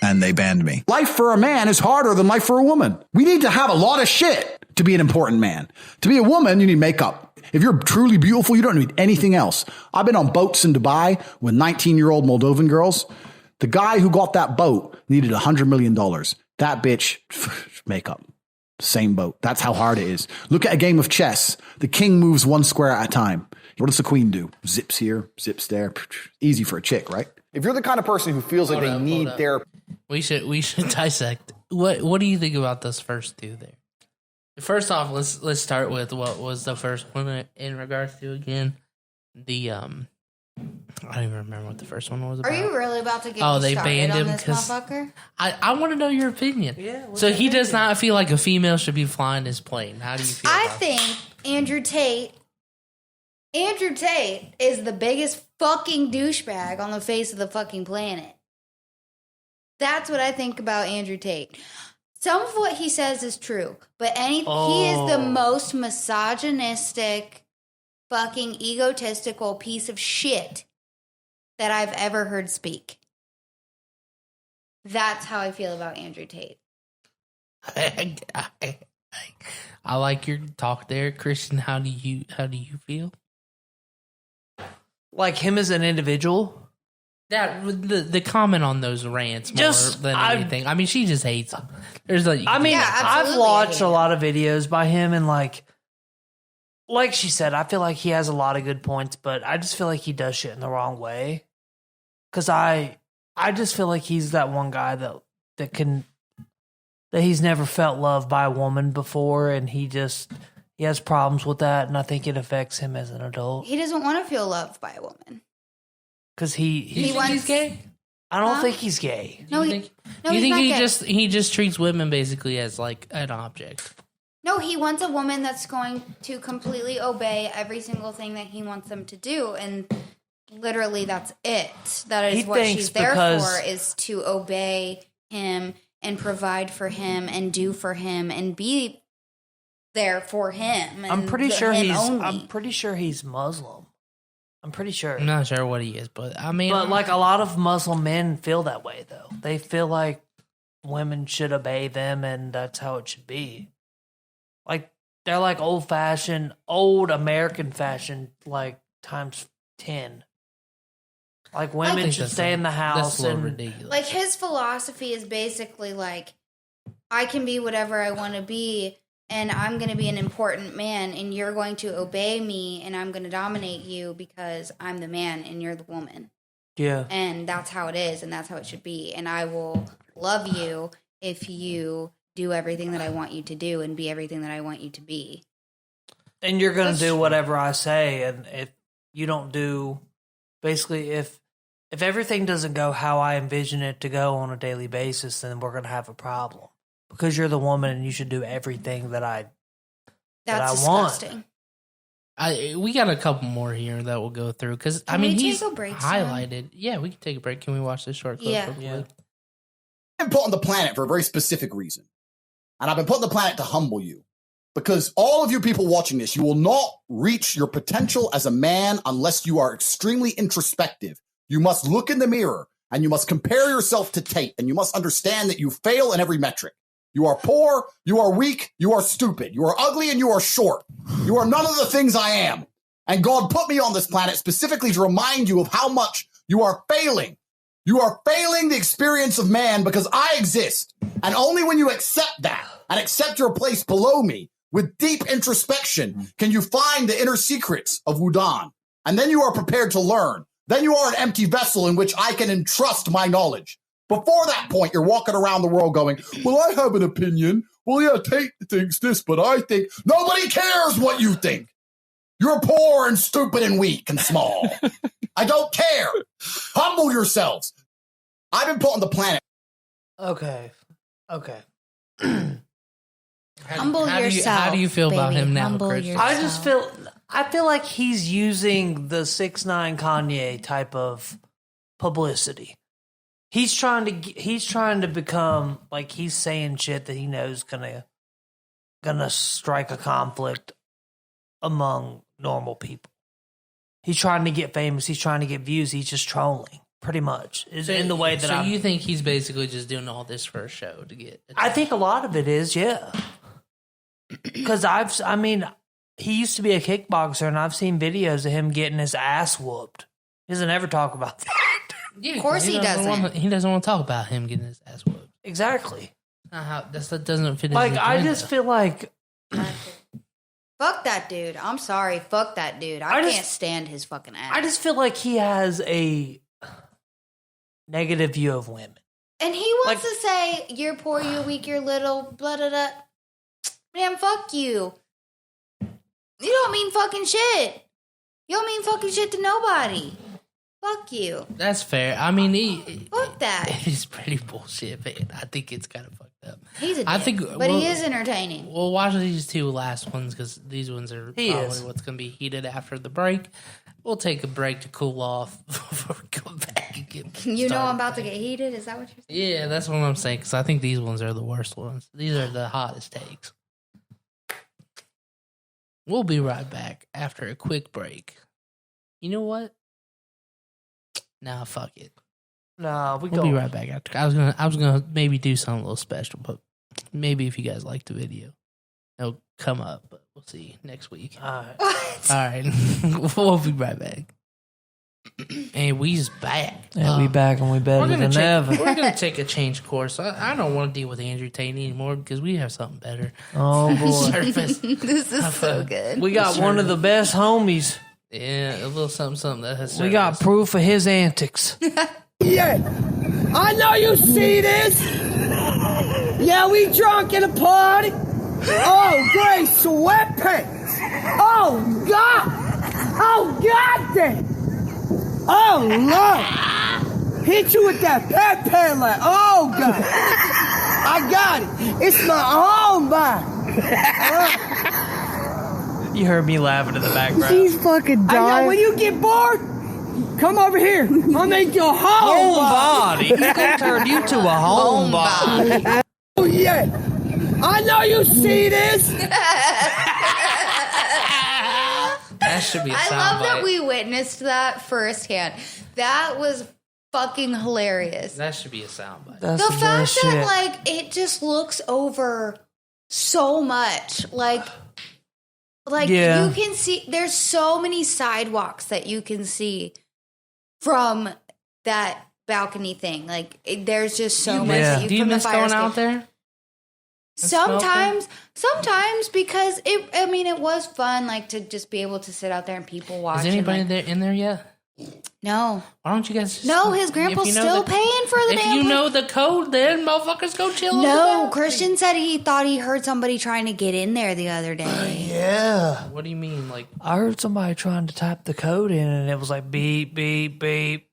Speaker 12: And they banned me.
Speaker 14: Life for a man is harder than life for a woman. We need to have a lot of shit to be an important man. To be a woman, you need makeup. If you're truly beautiful, you don't need anything else. I've been on boats in Dubai with 19-year-old Moldovan girls. The guy who got that boat needed $100 million. That bitch, makeup. Same boat. That's how hard it is. Look at a game of chess. The king moves one square at a time. What does the queen do? Zips here, zips there. Easy for a chick, right? If you're the kind of person who feels like they need therapy.
Speaker 2: We should dissect. What do you think about those first two there? First off, let's start with what was the first one in regards to again. The I don't even remember what the first one was about.
Speaker 4: Are you really about to get
Speaker 2: they
Speaker 4: started
Speaker 2: banned
Speaker 4: on
Speaker 2: him
Speaker 4: this
Speaker 2: because
Speaker 4: motherfucker?
Speaker 2: I want to know your opinion.
Speaker 3: Yeah.
Speaker 2: So he does not feel like a female should be flying his plane. How do you feel?
Speaker 4: I think Andrew Tate is the biggest fucking douchebag on the face of the fucking planet. That's what I think about Andrew Tate. Some of what he says is true, but he is the most misogynistic, fucking egotistical piece of shit that I've ever heard speak. That's how I feel about Andrew Tate.
Speaker 2: I like your talk there, Christian. How do you feel?
Speaker 3: Like him as an individual.
Speaker 2: That the comment on those rants more than anything. I mean, she just hates him. There's like,
Speaker 3: I've watched a lot of videos by him, and like she said, I feel like he has a lot of good points, but I just feel like he does shit in the wrong way. Because I just feel like he's that one guy that he's never felt loved by a woman before, and he has problems with that, and I think it affects him as an adult.
Speaker 4: He doesn't want to feel loved by a woman.
Speaker 3: Because he's
Speaker 2: gay?
Speaker 3: I don't think he's gay.
Speaker 4: No,
Speaker 2: you
Speaker 4: he's
Speaker 2: think
Speaker 4: not
Speaker 2: he
Speaker 4: gay.
Speaker 2: he just treats women basically as like an object?
Speaker 4: No, he wants a woman that's going to completely obey every single thing that he wants them to do, and literally that's it. That is what she's there for, is to obey him and provide for him and do for him and be there for him. And
Speaker 3: I'm pretty sure he's Muslim. I'm pretty sure.
Speaker 2: I'm not sure what he is, but I mean,
Speaker 3: like a lot of Muslim men feel that way though. They feel like women should obey them, and that's how it should be. Like they're like old American fashion, like times 10. Like women should stay in the house, and
Speaker 2: ridiculous.
Speaker 4: Like his philosophy is basically like, I can be whatever I want to be, and I'm going to be an important man, and you're going to obey me, and I'm going to dominate you because I'm the man and you're the woman.
Speaker 3: Yeah.
Speaker 4: And that's how it is, and that's how it should be. And I will love you if you do everything that I want you to do and be everything that I want you to be.
Speaker 3: And you're going to do whatever I say, and if you don't do, basically, if everything doesn't go how I envision it to go on a daily basis, then we're going to have a problem. Because you're the woman and you should do everything that I
Speaker 4: disgusting.
Speaker 3: want.
Speaker 2: We got a couple more here that we'll go through because he's highlighted. Yeah, we can take a break. Can we watch this short clip?
Speaker 15: Yeah. I've been put on the planet for a very specific reason, and I've been put on the planet to humble you. Because all of you people watching this, you will not reach your potential as a man unless you are extremely introspective. You must look in the mirror and you must compare yourself to Tate, and you must understand that you fail in every metric. You are poor, you are weak, you are stupid, you are ugly, and you are short. You are none of the things I am. And God put me on this planet specifically to remind you of how much you are failing. You are failing the experience of man because I exist. And only when you accept that and accept your place below me with deep introspection can you find the inner secrets of Wudan. And then you are prepared to learn. Then you are an empty vessel in which I can entrust my knowledge. Before that point, you're walking around the world going, well, I have an opinion. Well, yeah, Tate thinks this, but I think... Nobody cares what you think. You're poor and stupid and weak and small. I don't care. Humble yourselves. I've been put on the planet.
Speaker 3: Okay.
Speaker 4: Humble yourself.
Speaker 2: How do you feel about him now, Christian?
Speaker 3: I feel like he's using the 6ix9ine Kanye type of publicity. He's trying to become like, he's saying shit that he knows gonna strike a conflict among normal people. He's trying to get famous. He's trying to get views. He's just trolling, pretty much. In the way that
Speaker 2: you think he's basically just doing all this for a show to get?
Speaker 3: I think a lot of it is, yeah. Because he used to be a kickboxer, and I've seen videos of him getting his ass whooped. He doesn't ever talk about that.
Speaker 4: Yeah, of course he doesn't.
Speaker 2: He doesn't want to talk about him getting his ass whooped.
Speaker 3: Exactly.
Speaker 2: That doesn't fit.
Speaker 3: Like, I just feel like,
Speaker 4: fuck that dude. I'm sorry. Fuck that dude. I can't stand his fucking ass.
Speaker 3: I just feel like he has a negative view of women.
Speaker 4: And he wants to say, you're poor, you're weak, you're little, blah, blah, blah. Man, fuck you. You don't mean fucking shit. You don't mean fucking shit to nobody. Fuck you.
Speaker 2: That's fair. I mean,
Speaker 4: fuck that.
Speaker 2: It's pretty bullshit, man. I think it's kind of fucked up.
Speaker 4: He's a dick, but he is entertaining.
Speaker 2: We'll watch these two last ones because these ones are probably what's going to be heated after the break. We'll take a break to cool off before we come back and get started.
Speaker 4: You know I'm about to get heated? Is that what you're saying?
Speaker 2: Yeah, that's what I'm saying, because I think these ones are the worst ones. These are the hottest takes. We'll be right back after a quick break. You know what? Nah, fuck it.
Speaker 3: Nah,
Speaker 2: we'll be right back after. I was gonna maybe do something a little special, but maybe if you guys like the video. it'll come up. But we'll see next week.
Speaker 3: All right.
Speaker 4: What?
Speaker 2: All right. We'll be right back. And we's back.
Speaker 3: Yeah, we back and we better than ever.
Speaker 2: We're going to take a change course. I don't want to deal with Andrew Tate anymore because we have something better.
Speaker 3: Oh, boy.
Speaker 2: Surface.
Speaker 4: This is so good.
Speaker 3: We got one of the best homies.
Speaker 2: Yeah, a little something that has
Speaker 3: We got proof of his antics.
Speaker 16: Yeah, I know you see this. Yeah, we drunk at a party. Oh, great sweatpants. Oh, God. Oh, God damn. Oh, Lord. Hit you with that Pepe like, oh, God. I got it. It's my own body.
Speaker 3: You heard me laughing in the background.
Speaker 16: She's fucking dying. I know, when you get bored, come over here. I'll make you a home
Speaker 3: body. He's gonna turn you to a home body.
Speaker 16: Oh, yeah. I know you see this.
Speaker 2: That should be a
Speaker 4: I
Speaker 2: soundbite.
Speaker 4: love that we witnessed that firsthand. That was fucking hilarious.
Speaker 2: That should be a soundbite.
Speaker 4: The fact that, like, it just looks over so much. Like
Speaker 3: Yeah.
Speaker 4: you can see, there's so many sidewalks that you can see from that balcony thing. Like, there's just so much. That you,
Speaker 2: Do you
Speaker 4: from the
Speaker 2: miss
Speaker 4: fire
Speaker 2: going
Speaker 4: escape.
Speaker 2: out there?
Speaker 4: Sometimes because it was fun, like, to just be able to sit out there and people watch.
Speaker 2: Is anybody
Speaker 4: and, like,
Speaker 2: in there yet?
Speaker 4: No.
Speaker 2: Why don't you guys just...
Speaker 4: No, his grandpa's
Speaker 2: if you know
Speaker 4: still
Speaker 2: the-
Speaker 4: paying for the
Speaker 2: If
Speaker 4: damn
Speaker 2: you
Speaker 4: place.
Speaker 2: know the code, then motherfuckers go chill.
Speaker 4: No, Christian said he thought he heard somebody trying to get in there the other day.
Speaker 3: Yeah.
Speaker 2: What do you mean? Like,
Speaker 3: I heard somebody trying to type the code in and it was like beep, beep, beep.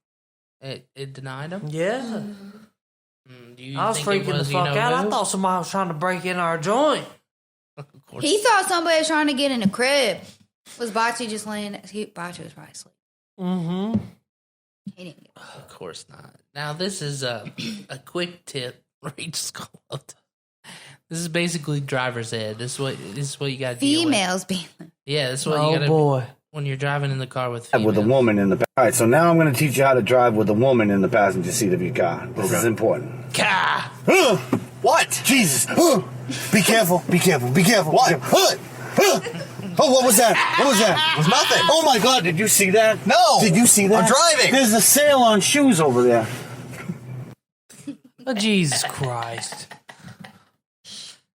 Speaker 2: it denied him?
Speaker 3: Yeah.
Speaker 2: Do you
Speaker 3: I was
Speaker 2: think it
Speaker 3: freaking the
Speaker 2: was,
Speaker 3: fuck
Speaker 2: you know,
Speaker 3: out. I
Speaker 2: who?
Speaker 3: thought somebody was trying to break in our joint.
Speaker 4: He thought somebody was trying to get in the crib. Was Bachi just laying? Bachi was probably asleep.
Speaker 3: Mm-hmm.
Speaker 4: He didn't get
Speaker 2: Of course not. Now, this is a quick tip. Rachel's called. This is basically driver's ed. This is what you got to deal with.
Speaker 4: females being.
Speaker 2: Yeah, this is what
Speaker 3: Oh,
Speaker 2: you got to
Speaker 3: boy.
Speaker 2: when you're driving in the car with females.
Speaker 17: With a woman in the back. All right, so now I'm going to teach you how to drive with a woman in the passenger seat of your car. This is important.
Speaker 3: Car.
Speaker 17: What? Jesus. Be careful. Be careful. Be careful. What? Oh, what was that? What was that? It was nothing. Oh, my God. Did you see that? No. Did you see that?
Speaker 11: I'm driving.
Speaker 17: There's a sale on shoes over there.
Speaker 3: Oh, Jesus Christ.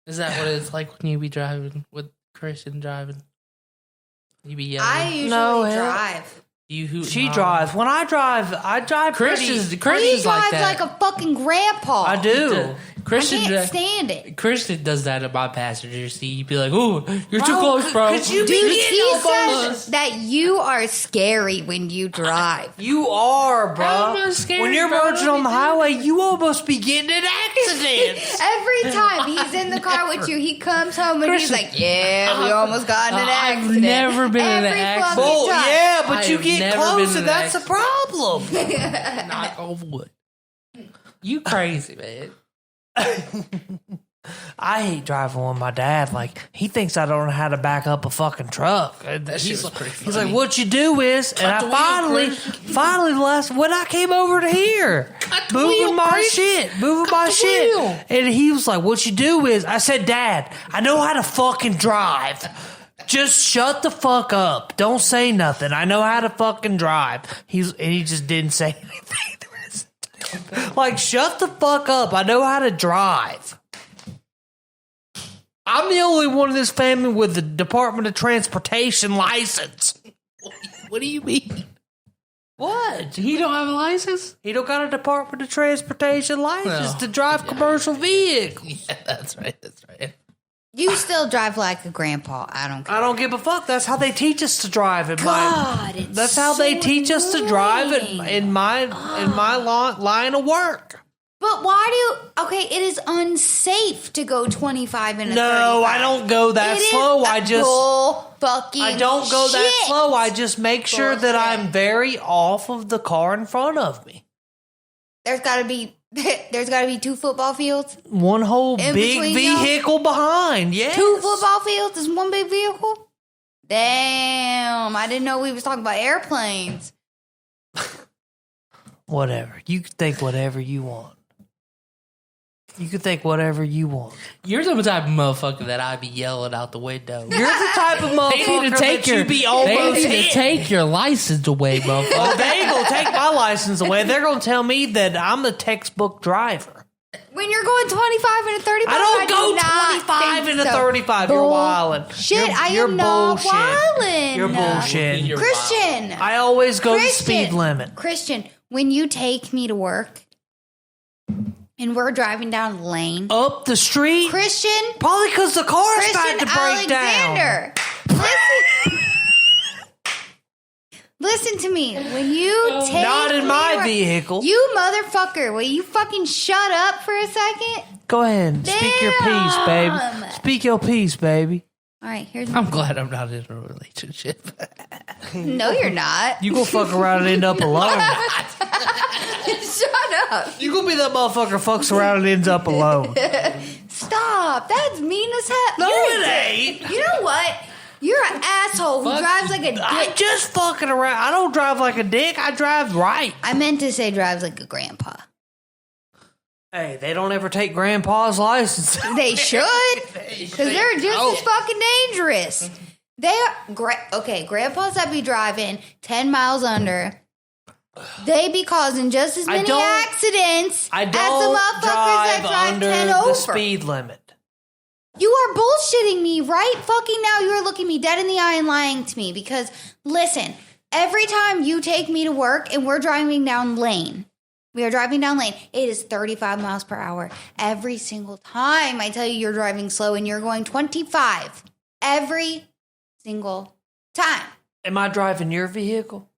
Speaker 2: Is that what it's like when you be driving with Christian driving? You be yelling.
Speaker 4: I usually
Speaker 3: No, hell.
Speaker 4: drive.
Speaker 2: You who
Speaker 3: She drives. When I drive
Speaker 2: Christian's
Speaker 4: He
Speaker 2: Christian's like
Speaker 4: drives
Speaker 2: that.
Speaker 4: like a fucking grandpa.
Speaker 3: I do.
Speaker 2: Christian
Speaker 4: I can't stand it.
Speaker 2: Christian does that in my passenger seat. You'd be like, "Ooh, you're too close, bro."
Speaker 3: could you be
Speaker 4: Dude,
Speaker 3: getting
Speaker 4: he
Speaker 3: up on
Speaker 4: says that you are scary when you drive.
Speaker 3: You are, bro.
Speaker 2: I'm not scared,
Speaker 3: When you're
Speaker 2: bro.
Speaker 3: merging on the highway, you almost be getting in accidents.
Speaker 4: Every time he's in the car with you, he comes home and he's
Speaker 2: Christian,
Speaker 4: like, "Yeah, we almost got in an
Speaker 2: I've
Speaker 4: accident."
Speaker 2: never been in an
Speaker 4: Every
Speaker 2: accident.
Speaker 4: fucking
Speaker 3: Oh,
Speaker 4: time.
Speaker 3: yeah, but
Speaker 2: I
Speaker 3: you
Speaker 2: have
Speaker 3: get
Speaker 2: never
Speaker 3: close
Speaker 2: been
Speaker 3: and
Speaker 2: in
Speaker 3: that's a
Speaker 2: an
Speaker 3: problem.
Speaker 2: Knock on wood. You crazy, man.
Speaker 3: I hate driving with my dad. Like, he thinks I don't know how to back up a fucking truck.
Speaker 2: That shit was pretty
Speaker 3: He's
Speaker 2: funny.
Speaker 3: like, what you do is, and I
Speaker 2: the wheel,
Speaker 3: finally, when I came over to here, moving my shit, and he was like, what you do is, I said, Dad, I know how to fucking drive. Just shut the fuck up. Don't say nothing. I know how to fucking drive. He just didn't say anything. Like, shut the fuck up. I know how to drive. I'm the only one in this family with the Department of Transportation license.
Speaker 2: What do you mean?
Speaker 3: What?
Speaker 2: He don't have a license?
Speaker 3: He don't got a Department of Transportation license
Speaker 2: No.
Speaker 3: to drive commercial vehicles.
Speaker 2: Yeah, that's right. That's right.
Speaker 4: You still drive like a grandpa. I don't care.
Speaker 3: I don't give a fuck. That's how they teach us to drive.
Speaker 4: God,
Speaker 3: That's how they teach us to drive
Speaker 4: annoying.
Speaker 3: in my line of work.
Speaker 4: But why okay, it is unsafe to go 25 in a 35.
Speaker 3: No, I don't go that
Speaker 4: It is
Speaker 3: slow.
Speaker 4: a fucking
Speaker 3: I don't go that
Speaker 4: shit.
Speaker 3: slow. I just make sure that
Speaker 4: Bullshit.
Speaker 3: I'm very off of the car in front of me.
Speaker 4: There's got to be 2 football fields.
Speaker 3: One whole
Speaker 4: In
Speaker 3: big
Speaker 4: between y'all?
Speaker 3: vehicle behind. Yes.
Speaker 4: 2 football fields is one big vehicle? Damn, I didn't know we was talking about airplanes.
Speaker 3: Whatever. You can think whatever you want. You can think whatever you want.
Speaker 2: You're the type of motherfucker that I'd be yelling out the window.
Speaker 3: You're the type of motherfucker that you be almost
Speaker 2: They need to
Speaker 3: hit.
Speaker 2: take your license away, motherfucker.
Speaker 3: Oh, they ain't gonna take my license away. They're gonna tell me that I'm a textbook driver.
Speaker 4: When you're going 25 and a 35,
Speaker 3: I don't
Speaker 4: do
Speaker 3: go
Speaker 4: not
Speaker 3: 25
Speaker 4: think
Speaker 3: and a
Speaker 4: so.
Speaker 3: 35. You're wildin'.
Speaker 4: Shit, I am not wildin'.
Speaker 3: You're bullshit.
Speaker 4: Christian.
Speaker 3: I always go the
Speaker 4: Christian.
Speaker 3: speed limit.
Speaker 4: Christian, when you take me to work and we're driving down the lane.
Speaker 3: Up the street?
Speaker 4: Christian.
Speaker 3: Probably because the car's
Speaker 4: Christian
Speaker 3: about to break
Speaker 4: Alexander. Listen to me. When you take
Speaker 3: Not in
Speaker 4: me
Speaker 3: my
Speaker 4: to work-
Speaker 3: vehicle.
Speaker 4: You motherfucker. Will you fucking shut up for a second?
Speaker 3: Go ahead and speak your piece, baby.
Speaker 4: Damn.
Speaker 3: Speak your piece, baby.
Speaker 4: All right, here's
Speaker 2: I'm glad I'm not in a relationship.
Speaker 4: No, you're not.
Speaker 3: You gonna fuck around and end up alone.
Speaker 4: Shut up.
Speaker 3: You gonna be that motherfucker fucks around and ends up alone.
Speaker 4: Stop. That's mean as hell.
Speaker 3: No,
Speaker 4: You're
Speaker 3: it
Speaker 4: a
Speaker 3: ain't.
Speaker 4: dick. You know what? You're an asshole who drives like a dick.
Speaker 3: I'm just fucking around. I don't drive like a dick. I drive right.
Speaker 4: I meant to say drives like a grandpa.
Speaker 3: Hey, they don't ever take grandpa's license.
Speaker 4: They should. Because they're just as fucking dangerous. They are, okay, grandpas that be driving 10 miles under, they be causing just as many accidents
Speaker 3: I
Speaker 4: as the
Speaker 3: don't
Speaker 4: motherfuckers that
Speaker 3: drive
Speaker 4: drive
Speaker 3: under
Speaker 4: 10
Speaker 3: the
Speaker 4: over.
Speaker 3: speed limit.
Speaker 4: You are bullshitting me right fucking now. You are looking me dead in the eye and lying to me because, listen, every time you take me to work and we're driving down lane, we are driving down lane, it is 35 miles per hour. Every single time I tell you you're driving slow and you're going 25. Every single time.
Speaker 3: Am I driving your vehicle?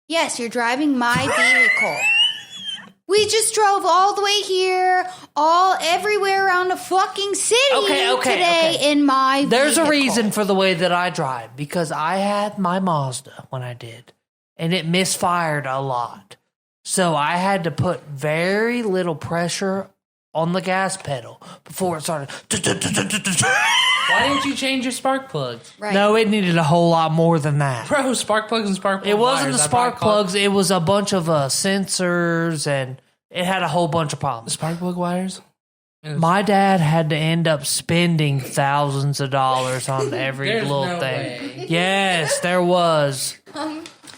Speaker 4: Yes, you're driving my vehicle. We just drove all the way here, everywhere around the fucking city today in my
Speaker 3: There's
Speaker 4: vehicle.
Speaker 3: a reason for the way that I drive because I had my Mazda when I did, and it misfired a lot. So I had to put very little pressure on the gas pedal before it started.
Speaker 2: Why didn't you change your spark plugs?
Speaker 4: Right.
Speaker 3: No, it needed a whole lot more than that.
Speaker 2: Bro, spark plugs and spark plugs.
Speaker 3: It wasn't the spark plugs. It was a bunch of sensors, and it had a whole bunch of problems.
Speaker 2: Spark plug wires?
Speaker 3: My dad had to end up spending thousands of dollars on every
Speaker 2: There's
Speaker 3: little
Speaker 2: no
Speaker 3: thing.
Speaker 2: way.
Speaker 3: Yes, there was.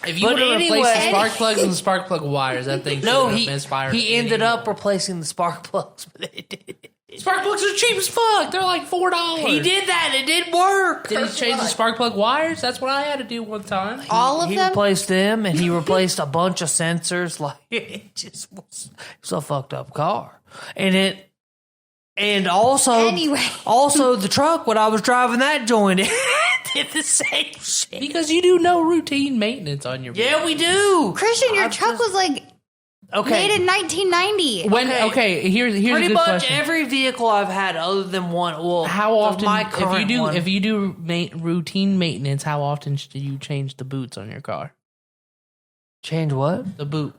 Speaker 2: If you would have replaced the spark plugs and the spark plug wires, that thing
Speaker 3: No,
Speaker 2: should have misfired.
Speaker 3: he ended up replacing the spark plugs, but it did.
Speaker 2: Spark plugs are cheap as fuck. They're like $4.
Speaker 3: He did that. It didn't work.
Speaker 2: Did he change the spark plug wires? That's what I had to do one time.
Speaker 3: He replaced them, and he replaced a bunch of sensors. Like it just was a fucked up car, and also the truck when I was driving that joint, it did the same shit.
Speaker 2: Because you do no routine maintenance on your vehicle.
Speaker 3: Yeah, we do.
Speaker 4: Christian, your truck was like made in 1990.
Speaker 2: Here's
Speaker 3: pretty
Speaker 2: a good
Speaker 3: much
Speaker 2: question.
Speaker 3: every vehicle I've had other than one. Well,
Speaker 2: How often,
Speaker 3: my current one,
Speaker 2: if you do routine maintenance, how often should you change the boots on your car?
Speaker 3: Change what?
Speaker 2: The boot.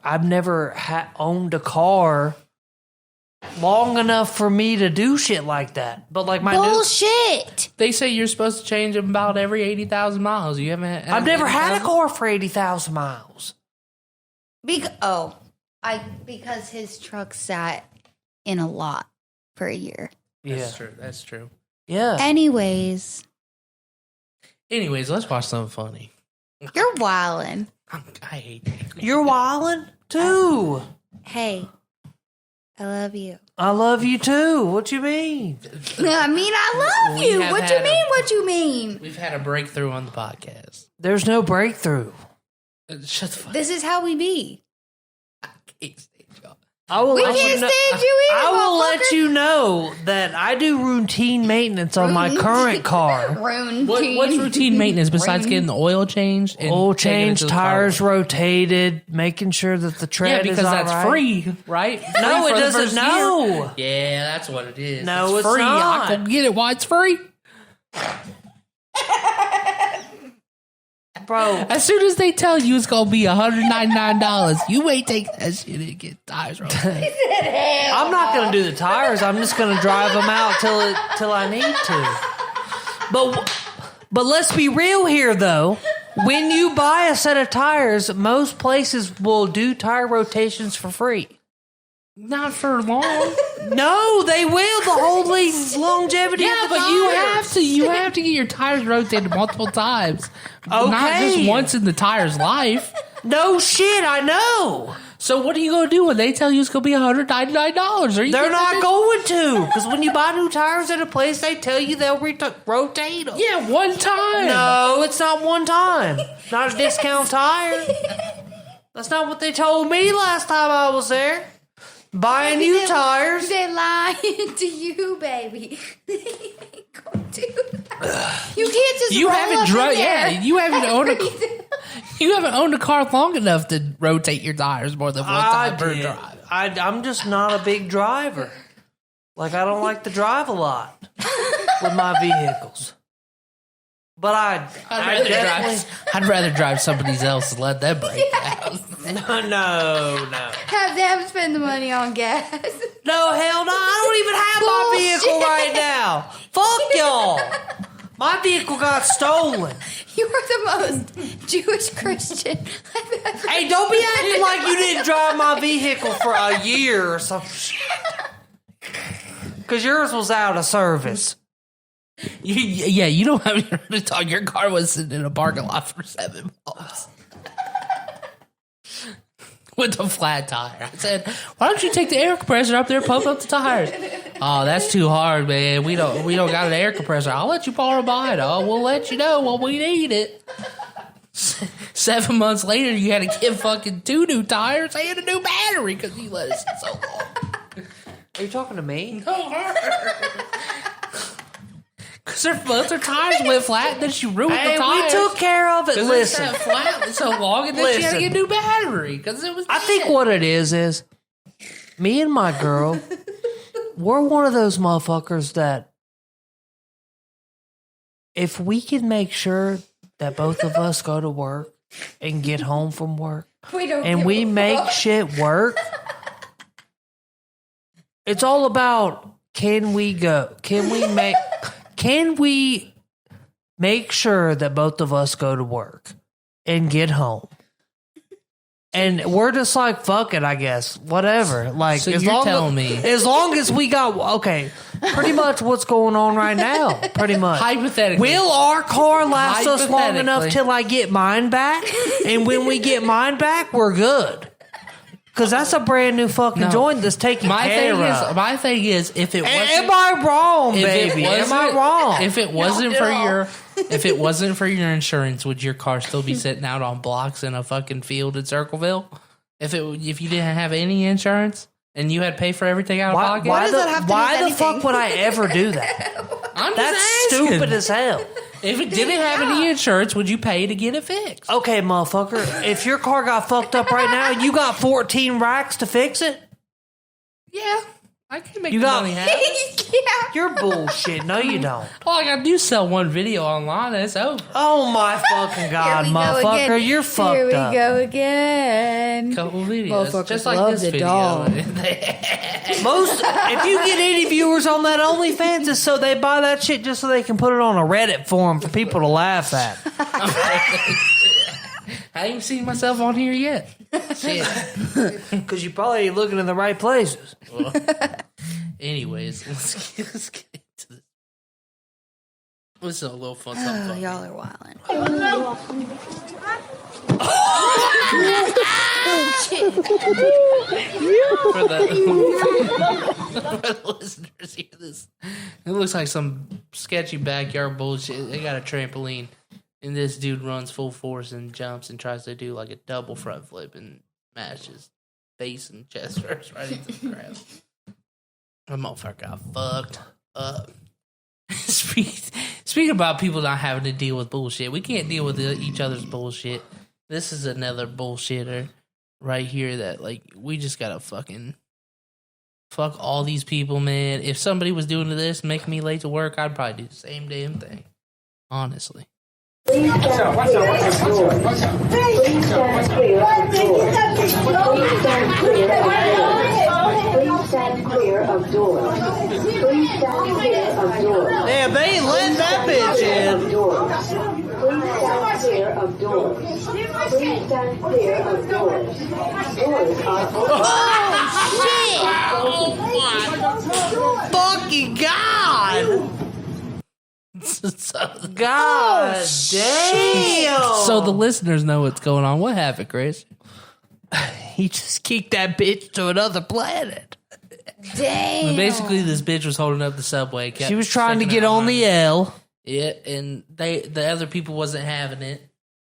Speaker 3: I've never owned a car long enough for me to do shit like that. But like my
Speaker 4: bullshit.
Speaker 2: They say you're supposed to change them about every 80,000 miles. You haven't.
Speaker 3: I've never had a car for 80,000 miles.
Speaker 4: Because his truck sat in a lot for a year.
Speaker 2: That's true. That's true.
Speaker 3: Yeah.
Speaker 4: Anyways,
Speaker 2: let's watch something funny.
Speaker 4: you're wildin'.
Speaker 2: I hate you.
Speaker 3: You're wildin' too.
Speaker 4: Hey, I love you.
Speaker 3: I love you too. What you mean?
Speaker 4: I mean, I love you. What you mean? What you mean?
Speaker 2: We've had a breakthrough on the podcast.
Speaker 3: There's no breakthrough.
Speaker 2: Shut the fuck up.
Speaker 4: This is how we be.
Speaker 3: I will
Speaker 4: We
Speaker 3: let
Speaker 4: can't
Speaker 3: you know,
Speaker 4: stand you either,
Speaker 3: I will let
Speaker 4: motherfucker.
Speaker 3: you know that I do routine maintenance on my current car.
Speaker 2: What's routine maintenance besides getting the oil changed? And
Speaker 3: Oil
Speaker 2: taking it
Speaker 3: change,
Speaker 2: to the
Speaker 3: tires
Speaker 2: car?
Speaker 3: rotated, making sure that the tread
Speaker 2: Yeah,
Speaker 3: is
Speaker 2: because
Speaker 3: all
Speaker 2: that's
Speaker 3: right.
Speaker 2: free, right?
Speaker 3: No,
Speaker 2: Free
Speaker 3: it
Speaker 2: for the
Speaker 3: doesn't.
Speaker 2: first
Speaker 3: No.
Speaker 2: year. Yeah, that's what it is.
Speaker 3: No, it's
Speaker 2: free.
Speaker 3: not.
Speaker 2: I can get it. Why it's free?
Speaker 3: Bro,
Speaker 2: as soon as they tell you it's gonna be $199, you ain't take that shit and get tires rotated.
Speaker 3: I'm not going to do the tires. I'm just going to drive them out till I need to. But let's be real here, though. When you buy a set of tires, most places will do tire rotations for free.
Speaker 2: Not for long.
Speaker 3: No, they will. The whole longevity.
Speaker 2: Yeah,
Speaker 3: of the
Speaker 2: but
Speaker 3: tires.
Speaker 2: you have to get your tires rotated multiple times.
Speaker 3: Okay.
Speaker 2: Not just once in the tire's life.
Speaker 3: No shit, I know.
Speaker 2: So what are you going to do when they tell you it's going to be $199?
Speaker 3: They're not going to, because when you buy new tires at a place, they tell you they'll rotate them.
Speaker 2: Yeah, one time.
Speaker 3: No, it's not one time. Not a discount tire. That's not what they told me last time I was there. Buying new tires.
Speaker 4: They're lying to you, baby. You can't just
Speaker 2: You
Speaker 4: roll
Speaker 2: haven't
Speaker 4: up in
Speaker 2: drove.
Speaker 4: there.
Speaker 2: Yeah, you haven't owned a car long enough to rotate your tires more than one time per drive.
Speaker 3: I'm just not a big driver. Like, I don't like to drive a lot with my vehicles. But
Speaker 2: I'd rather drive somebody else and let them break down.
Speaker 3: No.
Speaker 4: Have them spend the money on gas.
Speaker 3: No, hell no. I don't even have my vehicle right now. Fuck y'all. My vehicle got stolen.
Speaker 4: You are the most Jewish Christian I've ever
Speaker 3: Hey, don't be acting like you didn't drive my vehicle for a year or some shit. Because yours was out of service.
Speaker 2: You don't have your to talk. Your car was sitting in a parking lot for 7 months. With a flat tire. I said, why don't you take the air compressor up there and pump up the tires? Oh, that's too hard, man. We don't got an air compressor. I'll let you borrow mine. Oh, we'll let you know when we need it. 7 months later, you had to get fucking 2 new tires and a new battery because you let us so long.
Speaker 3: Are you talking to me?
Speaker 2: No, her. Because both their tires went flat and then she ruined the tires.
Speaker 3: We took care of it. Listen.
Speaker 2: It sat flat so long and then she had to get a new battery because it was dead.
Speaker 3: I think what it is me and my girl, we're one of those motherfuckers that if we can make sure that both of us go to work and get home from work and we make shit work, it's all about can we make sure that both of us go to work and get home? And we're just like, fuck it, I guess. Whatever. Like,
Speaker 2: So
Speaker 3: as
Speaker 2: you're
Speaker 3: long
Speaker 2: telling me.
Speaker 3: as long as we got, okay, pretty much what's going on right now. Pretty much.
Speaker 2: Hypothetically.
Speaker 3: Will our car last us long enough
Speaker 2: Hypothetically.
Speaker 3: till I get mine back? And when we get mine back, we're good. Because that's a brand new fucking joint that's taking care of.
Speaker 2: My thing is, if it wasn't,
Speaker 3: Am I wrong, baby? Am I wrong?
Speaker 2: If it wasn't for your insurance, would your car still be sitting out on blocks in a fucking field in Circleville? If you didn't have any insurance and you had to pay for everything out of pocket,
Speaker 3: Why the fuck would I ever do that? That's stupid as hell.
Speaker 2: If it didn't have any insurance, would you pay to get it fixed?
Speaker 3: Okay, motherfucker. If your car got fucked up right now, you got 14 racks to fix it?
Speaker 2: Yeah. I can make
Speaker 3: You
Speaker 2: the
Speaker 3: got-
Speaker 2: money happen.
Speaker 3: You're bullshit. No, you don't.
Speaker 2: All I gotta do is sell one video online and it's over.
Speaker 3: Oh my fucking god, motherfucker. You're fucked
Speaker 4: Here we
Speaker 3: up.
Speaker 4: go again.
Speaker 2: Couple videos.
Speaker 4: Motherfuckers
Speaker 2: Just like
Speaker 4: love
Speaker 2: this
Speaker 4: the
Speaker 2: video.
Speaker 4: dog.
Speaker 3: If you get any viewers on that OnlyFans, it's so they buy that shit just so they can put it on a Reddit forum for people to laugh at.
Speaker 2: I ain't seen myself on here yet. Shit.
Speaker 3: Because you probably ain't looking in the right places.
Speaker 2: Well, anyways, let's get into this. This is a little fun.
Speaker 4: Oh, y'all are wildin'.
Speaker 2: For the listeners hear this, it looks like some sketchy backyard bullshit. They got a trampoline, and this dude runs full force and jumps and tries to do like a double front flip and mashes face and chest first right into the ground. The motherfucker got fucked up. Speaking about people not having to deal with bullshit, we can't deal with each other's bullshit. This is another bullshitter right here that, like, we just gotta fucking fuck all these people, man. If somebody was doing this, making me late to work, I'd probably do the same damn thing. Honestly.
Speaker 18: Watch out. Please stand clear of doors. Please stand clear of doors.
Speaker 3: Damn, they ain't letting that bitch in.
Speaker 18: Please stand clear of doors. Please stand clear of doors. Doors are open.
Speaker 4: Oh, shit!
Speaker 3: Fucking God! God damn!
Speaker 2: So the listeners know what's going on. What happened, Chris?
Speaker 3: He just kicked that bitch to another planet.
Speaker 4: Damn.
Speaker 2: Basically, this bitch was holding up the subway.
Speaker 3: She was trying to get on the L.
Speaker 2: Yeah, and the other people wasn't having it.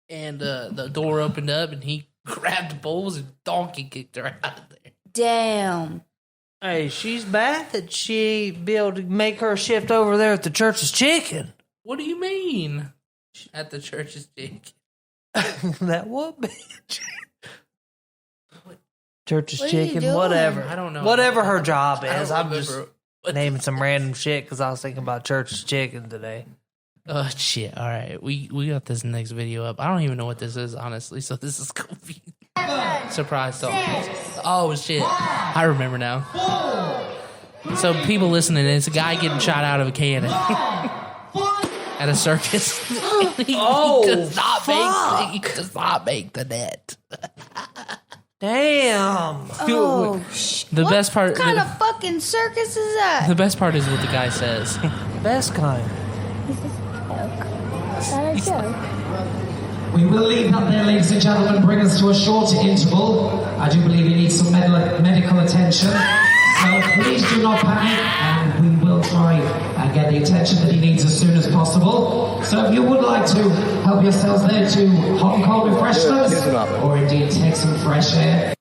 Speaker 2: And the door opened up, and he grabbed the bowls and donkey kicked her out of there.
Speaker 4: Damn.
Speaker 3: Hey, she's mad that she be able to make her shift over there at the Church's Chicken.
Speaker 2: What do you mean? At the Church's Chicken?
Speaker 3: That what bitch? Church's
Speaker 4: What are you
Speaker 3: Chicken,
Speaker 4: doing?
Speaker 3: whatever.
Speaker 2: I don't know.
Speaker 3: Whatever her job
Speaker 2: I don't
Speaker 3: is. I'm just
Speaker 2: remember.
Speaker 3: naming some random shit because I was thinking about Church's Chicken today.
Speaker 2: Oh, shit. All right. We got this next video up. I don't even know what this is, honestly, so this is confusing. Surprise dog. Oh, shit. I remember now. So people listening, it's a guy getting shot out of a cannon at a circus. he does not make the net.
Speaker 3: Damn.
Speaker 4: Oh,
Speaker 2: The best part.
Speaker 4: What kind of fucking circus is that?
Speaker 2: The best part is what the guy says.
Speaker 3: Best kind.
Speaker 19: We will leave that there, ladies and gentlemen, bring us to a shorter interval. I do believe he needs some medical attention. So please do not panic, and we will try and get the attention that he needs as soon as possible. So if you would like to help yourselves there to hot and cold refreshments, or indeed take some fresh air.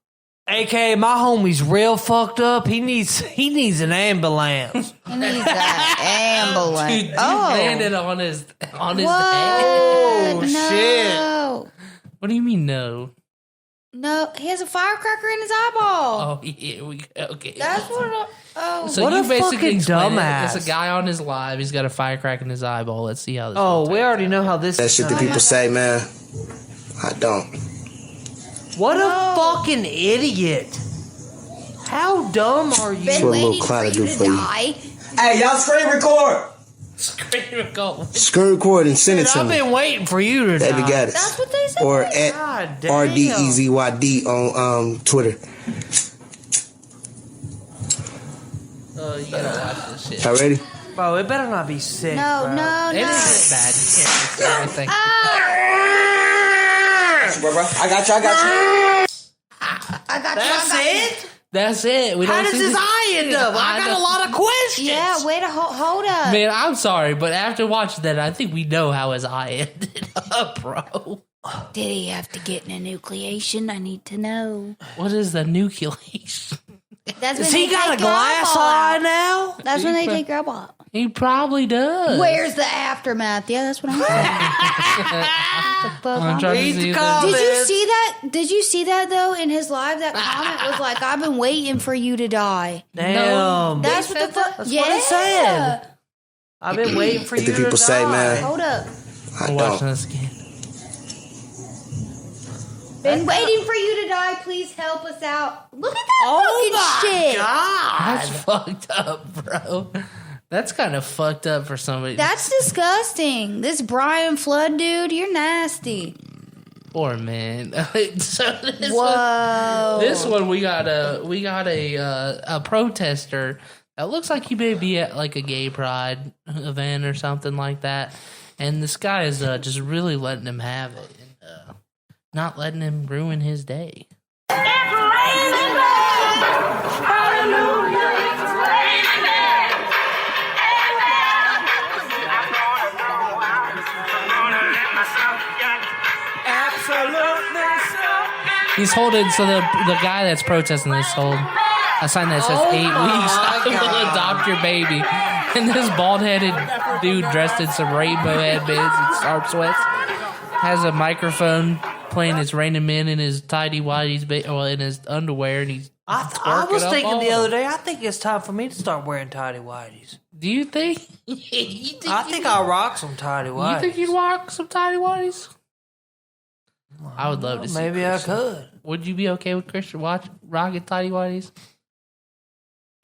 Speaker 3: AK, my homie's real fucked up. He needs an ambulance.
Speaker 4: He needs that ambulance.
Speaker 2: Dude,
Speaker 4: oh,
Speaker 2: landed on his head.
Speaker 3: Oh,
Speaker 4: no.
Speaker 3: shit.
Speaker 2: What do you mean no?
Speaker 4: No, he has a firecracker in his eyeball.
Speaker 2: Oh yeah, okay.
Speaker 4: That's what.
Speaker 2: So
Speaker 3: What
Speaker 2: you
Speaker 3: a
Speaker 2: basically
Speaker 3: fucking
Speaker 2: explained it.
Speaker 3: dumbass.
Speaker 2: It's a guy on his live. He's got a firecracker in his eyeball. Let's see how this.
Speaker 3: Oh, we already know how this
Speaker 17: That
Speaker 3: is
Speaker 17: shit that
Speaker 3: gonna
Speaker 17: people say, man, I don't.
Speaker 3: What a fucking idiot. How dumb are you?
Speaker 17: That's what a little cloud do for you.
Speaker 19: Hey, y'all screen record.
Speaker 2: Screen record.
Speaker 17: Screen record and send it to
Speaker 3: I've
Speaker 17: me.
Speaker 3: been waiting for you to
Speaker 17: David
Speaker 3: die.
Speaker 17: Gaddis.
Speaker 4: That's what they said.
Speaker 17: Or
Speaker 3: God
Speaker 17: at
Speaker 3: damn.
Speaker 17: RDEZYD on Twitter.
Speaker 2: You gotta watch this shit.
Speaker 17: Y'all ready?
Speaker 3: Bro, it better not be sick.
Speaker 4: No,
Speaker 3: bro.
Speaker 4: no,
Speaker 2: It
Speaker 4: no.
Speaker 2: isn't bad. You can't fix everything.
Speaker 17: Bro, I got you. I got you.
Speaker 4: I got
Speaker 3: That's
Speaker 4: you.
Speaker 3: it?
Speaker 2: That's it. We
Speaker 3: How
Speaker 2: don't
Speaker 3: does
Speaker 2: see
Speaker 3: his
Speaker 2: the-
Speaker 3: eye end up? I got a lot of questions.
Speaker 4: Yeah, wait a hold up.
Speaker 2: Man, I'm sorry, but after watching that, I think we know how his eye ended up, bro.
Speaker 4: Did he have to get an enucleation? I need to know.
Speaker 2: What is the nucleation?
Speaker 4: That's
Speaker 3: Does
Speaker 4: when
Speaker 3: he
Speaker 4: they
Speaker 3: got a
Speaker 4: take your
Speaker 3: glass
Speaker 4: eyeball
Speaker 3: eye
Speaker 4: out.
Speaker 3: now?
Speaker 4: That's when they take your eyeball out.
Speaker 2: He probably does.
Speaker 4: Where's the aftermath? Yeah, that's what I'm saying.
Speaker 2: I'm trying to see
Speaker 4: Did you see that? Did you see that though in his live? That comment was like, "I've been waiting for you to die."
Speaker 3: Damn.
Speaker 4: That's what the fuck.
Speaker 3: That's
Speaker 4: Yeah.
Speaker 3: what it said. I've been waiting for
Speaker 17: What
Speaker 3: you
Speaker 17: the people
Speaker 3: to
Speaker 17: say,
Speaker 3: die.
Speaker 17: man.
Speaker 4: Hold up.
Speaker 17: I
Speaker 2: I'm watching
Speaker 17: don't.
Speaker 2: this again.
Speaker 4: Been waiting for you to die. Please help us out. Look at that fucking shit.
Speaker 2: That's fucked up, bro. That's kind of fucked up for somebody.
Speaker 4: That's disgusting. This Brian Flood dude, you're nasty.
Speaker 2: Poor man. So this
Speaker 4: Whoa.
Speaker 2: This one we got a protester that looks like he may be at like a gay pride event or something like that, and this guy is just really letting him have it and not letting him ruin his day. He's holding, so the guy that's protesting this hold a sign that says 8 weeks, I will adopt your baby. And this bald-headed dude dressed in some rainbow headbands and sharp sweats has a microphone playing It's Raining Men in his tidy whities, in his underwear, and he's
Speaker 3: I was
Speaker 2: twerking up
Speaker 3: thinking
Speaker 2: all
Speaker 3: the other
Speaker 2: of
Speaker 3: day, I think it's time for me to start wearing tidy whities.
Speaker 2: Do you think?
Speaker 3: I think I'll rock some tidy whities.
Speaker 2: You think you'd rock some tidy whities? I would love to see.
Speaker 3: Maybe
Speaker 2: Christian.
Speaker 3: I could.
Speaker 2: Would you be okay with Christian rocking tidy whities?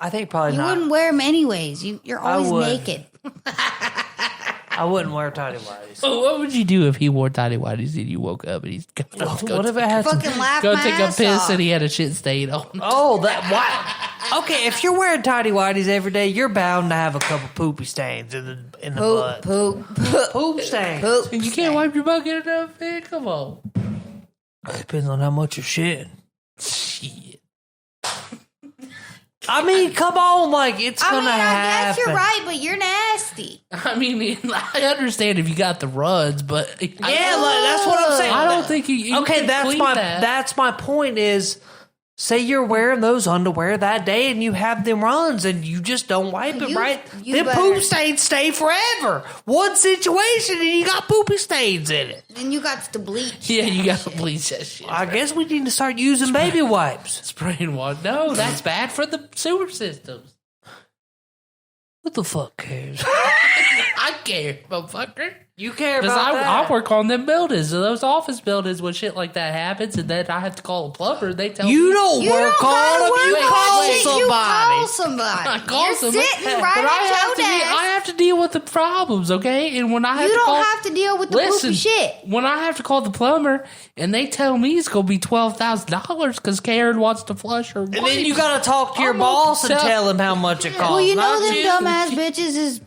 Speaker 3: I think probably
Speaker 4: You
Speaker 3: not.
Speaker 4: wouldn't wear them anyways. You're always
Speaker 3: would.
Speaker 4: naked.
Speaker 3: I wouldn't wear tidy whities.
Speaker 2: Oh, what would you do if he wore tidy whities and you woke up and he's
Speaker 3: What if it had some...
Speaker 4: Fucking laugh
Speaker 2: go
Speaker 4: my
Speaker 2: take a
Speaker 4: ass
Speaker 2: piss
Speaker 4: off.
Speaker 2: and he had a shit stain on?
Speaker 3: Oh, that... Why? Okay, if you're wearing tidy whities every day, you're bound to have a couple poopy stains in the butt. Poop stains.
Speaker 2: You can't wipe your bucket enough, man. Come on.
Speaker 3: It depends on how much you're shitting.
Speaker 2: Shit.
Speaker 3: I mean, come on, like it's gonna happen.
Speaker 4: I guess you're right, but you're nasty.
Speaker 2: I mean, I understand if you got the runs, but
Speaker 3: that's what I'm saying.
Speaker 2: I don't think you
Speaker 3: okay,
Speaker 2: can
Speaker 3: that's
Speaker 2: clean
Speaker 3: my
Speaker 2: that.
Speaker 3: that's my point. Is say you're wearing those underwear that day and you have them runs and you just don't wipe it right. Them poop stains stay forever. One situation and you got poopy stains in it.
Speaker 4: Then you got to bleach.
Speaker 2: Yeah, you got to bleach that shit.
Speaker 3: I guess we need to start using baby wipes.
Speaker 2: Spraying water. No, that's bad for the sewer systems.
Speaker 3: What the fuck cares?
Speaker 2: I care, motherfucker.
Speaker 3: You care
Speaker 2: Because
Speaker 3: about that.
Speaker 2: I work on them buildings, those office buildings when shit like that happens, and then I have to call a plumber. They tell me
Speaker 3: You don't work on them. You call somebody.
Speaker 4: You call somebody.
Speaker 2: I call
Speaker 4: You're
Speaker 2: somebody,
Speaker 4: sitting right
Speaker 2: but
Speaker 4: at your desk.
Speaker 2: I have to deal with the problems, okay? And when I have
Speaker 4: You
Speaker 2: to
Speaker 4: don't
Speaker 2: call,
Speaker 4: have to deal with the poopy shit.
Speaker 2: When I have to call the plumber and they tell me it's gonna be $12,000 because Karen wants to flush her,
Speaker 3: And then you gotta talk to your boss and tell him how much it costs.
Speaker 4: Well, you know
Speaker 3: not
Speaker 4: them
Speaker 3: you.
Speaker 4: dumbass bitches is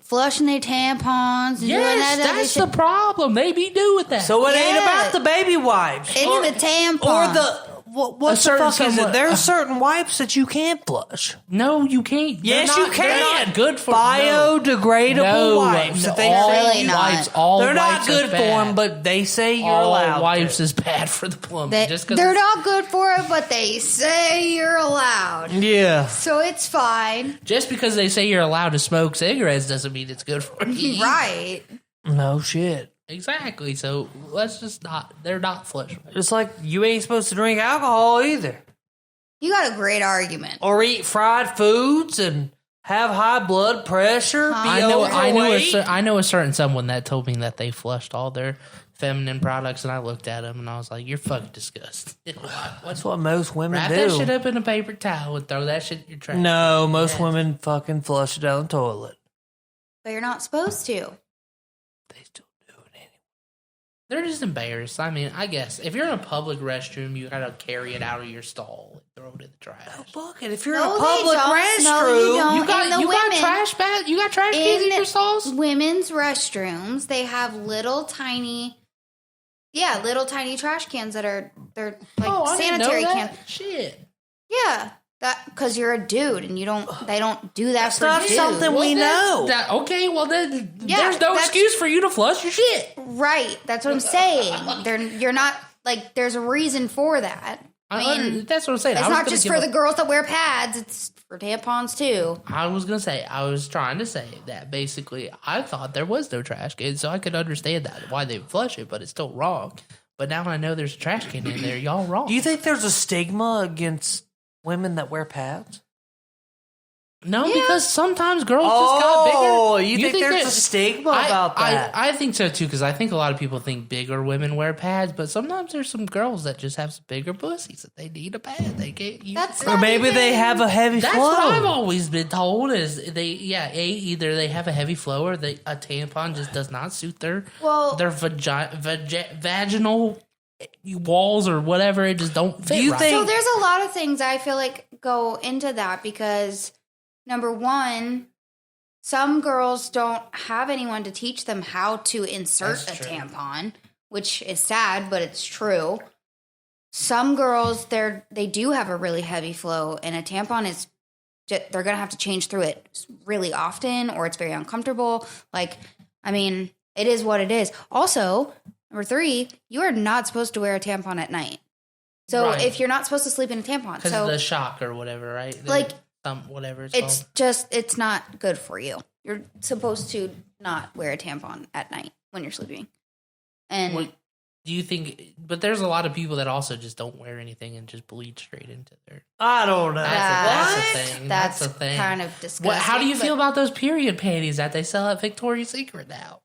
Speaker 4: flushing their tampons and doing
Speaker 2: yes,
Speaker 4: that other
Speaker 2: that's
Speaker 4: shit.
Speaker 2: the problem. They be doing that.
Speaker 3: So it ain't
Speaker 4: Yeah.
Speaker 3: about the baby wipes.
Speaker 4: It's the tampon.
Speaker 3: Or the what the
Speaker 2: certain
Speaker 3: fuck is it?
Speaker 2: someone-
Speaker 3: There are certain wipes that you can't flush.
Speaker 2: No, you can't.
Speaker 3: Yes,
Speaker 2: They're
Speaker 3: you
Speaker 2: not-
Speaker 3: can.
Speaker 2: They're not good for
Speaker 3: biodegradable
Speaker 2: no,
Speaker 3: wipes.
Speaker 2: No,
Speaker 3: that they
Speaker 2: all
Speaker 3: say
Speaker 4: Really not.
Speaker 2: wipes, all
Speaker 3: they're not
Speaker 2: wipes
Speaker 3: good
Speaker 2: are
Speaker 3: for
Speaker 2: bad.
Speaker 3: them, but they say you're
Speaker 2: all
Speaker 3: allowed.
Speaker 2: wipes
Speaker 3: to.
Speaker 2: is bad for the plumbing.
Speaker 4: They,
Speaker 2: Just 'cause
Speaker 4: they're
Speaker 2: it's-
Speaker 4: not good for it, but they say you're allowed.
Speaker 3: Yeah.
Speaker 4: So it's fine.
Speaker 2: Just because they say you're allowed to smoke cigarettes doesn't mean it's good for you.
Speaker 4: Right.
Speaker 3: No shit.
Speaker 2: Exactly. So let's just not. They're not flush.
Speaker 3: It's like you ain't supposed to drink alcohol either,
Speaker 4: You got a great argument.
Speaker 3: or eat fried foods and have high blood pressure. Be
Speaker 2: I know
Speaker 3: overweight.
Speaker 2: I know a certain someone that told me that they flushed all their feminine products, and I looked at them and I was like, "You're fucking disgusting."
Speaker 3: That's what most women
Speaker 2: Wrap
Speaker 3: do.
Speaker 2: that shit up in a paper towel and throw that shit in your trash.
Speaker 3: No, most women fucking flush it down the toilet.
Speaker 4: But you're not supposed to.
Speaker 2: They're just embarrassed. I mean, I guess if you're in a public restroom, you gotta carry it out of your stall and throw it in the trash.
Speaker 3: Fuck it. If you're
Speaker 4: No,
Speaker 3: in a
Speaker 4: they
Speaker 3: public
Speaker 4: don't.
Speaker 3: restroom,
Speaker 4: No, you don't.
Speaker 2: You got
Speaker 4: And the
Speaker 2: you got
Speaker 4: women-
Speaker 2: trash bag. You got trash cans in your stalls.
Speaker 4: Women's restrooms, they have little tiny trash cans that are they're like
Speaker 2: I didn't know
Speaker 4: sanitary
Speaker 2: that.
Speaker 4: cans.
Speaker 2: Shit.
Speaker 4: Yeah, that because you're a dude and you don't. They don't do that
Speaker 3: That's
Speaker 4: for
Speaker 3: not
Speaker 4: dudes.
Speaker 3: something we know.
Speaker 2: Okay, well then
Speaker 4: Yeah,
Speaker 2: there's no
Speaker 4: that's-
Speaker 2: excuse for you to flush your shit.
Speaker 4: Right, that's what I'm saying. You're not like. There's a reason for that. I mean,
Speaker 2: that's what I'm saying.
Speaker 4: it's
Speaker 2: I was
Speaker 4: not
Speaker 2: gonna
Speaker 4: just
Speaker 2: give
Speaker 4: for
Speaker 2: a-
Speaker 4: the girls that wear pads. It's for tampons too.
Speaker 2: I was trying to say that basically I thought there was no trash can, so I could understand that why they would flush it, but it's still wrong. But now I know there's a trash can in there. Y'all wrong.
Speaker 3: do you think there's a stigma against women that wear pads?
Speaker 2: No, because sometimes girls just got bigger.
Speaker 3: Oh, you think there's
Speaker 2: that-
Speaker 3: a stigma about that?
Speaker 2: I think so too, because I think a lot of people think bigger women wear pads, but sometimes there's some girls that just have some bigger pussies that they need a pad. They can't use it.
Speaker 3: Or maybe they have a heavy
Speaker 2: That's
Speaker 3: flow.
Speaker 2: what I've always been told is either they have a heavy flow or a tampon just does not suit their vaginal walls or whatever. It just don't fit. Right.
Speaker 4: So there's a lot of things I feel like go into that because number one, some girls don't have anyone to teach them how to insert a tampon, which is sad, but it's true. Some girls, they do have a really heavy flow, and a tampon is they're gonna have to change through it really often, or it's very uncomfortable. Like, I mean, it is what it is. Also, number three, you are not supposed to wear a tampon at night. So
Speaker 2: Right.
Speaker 4: if you're not supposed to sleep in a tampon,
Speaker 2: because
Speaker 4: so
Speaker 2: of the shock or whatever, right?
Speaker 4: like
Speaker 2: whatever
Speaker 4: it's
Speaker 2: called.
Speaker 4: just it's not good for you. You're supposed to not wear a tampon at night when you're sleeping. And
Speaker 2: Do you think? But there's a lot of people that also just don't wear anything and just bleed straight into their.
Speaker 3: I don't know.
Speaker 2: That's a thing.
Speaker 4: That's
Speaker 2: a thing.
Speaker 4: kind of disgusting.
Speaker 2: How do you feel
Speaker 4: but-
Speaker 2: about those period panties that they sell at Victoria's Secret now?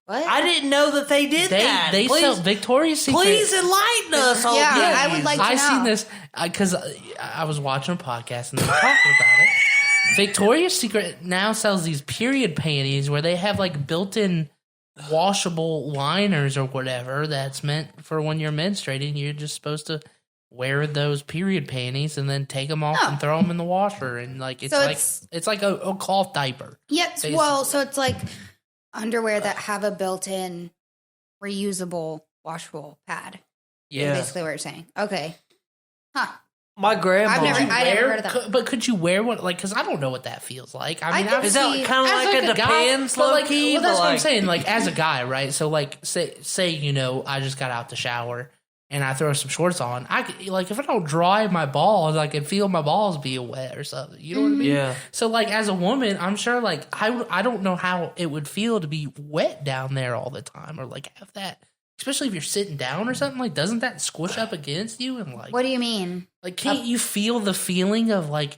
Speaker 4: What?
Speaker 3: I didn't know that they did that.
Speaker 2: They
Speaker 3: Please-
Speaker 2: sell Victoria's Secret.
Speaker 3: Please enlighten us on
Speaker 4: Yeah,
Speaker 3: this.
Speaker 4: I would like to
Speaker 2: I
Speaker 4: know.
Speaker 2: seen this because I was watching a podcast and they were talking about it. Victoria's Secret now sells these period panties where they have like built-in washable liners or whatever that's meant for when you're menstruating. You're just supposed to wear those period panties and then take them off and throw them in the washer, and like it's like a cloth diaper.
Speaker 4: Yes, well, so it's like underwear that have a built-in reusable washable pad.
Speaker 2: Yeah,
Speaker 4: basically what you're saying. Okay, huh?
Speaker 3: My grandma.
Speaker 4: I never heard of that.
Speaker 2: But could you wear one? Like, because I don't know what that feels like. I mean,
Speaker 3: is that kind of like a depends, low key?
Speaker 2: Well, that's what I'm saying. Like, as a guy, right? So, like, say you know, I just got out the shower and I throw some shorts on. Like, if I don't dry my balls, I can feel my balls being wet or something. You know what I mean?
Speaker 3: Yeah.
Speaker 2: So, like, as a woman, I'm sure, like, I don't know how it would feel to be wet down there all the time, or like have that. Especially if you're sitting down or something, like, doesn't that squish up against you? And like,
Speaker 4: what do you mean?
Speaker 2: Like, can't you feel the feeling of like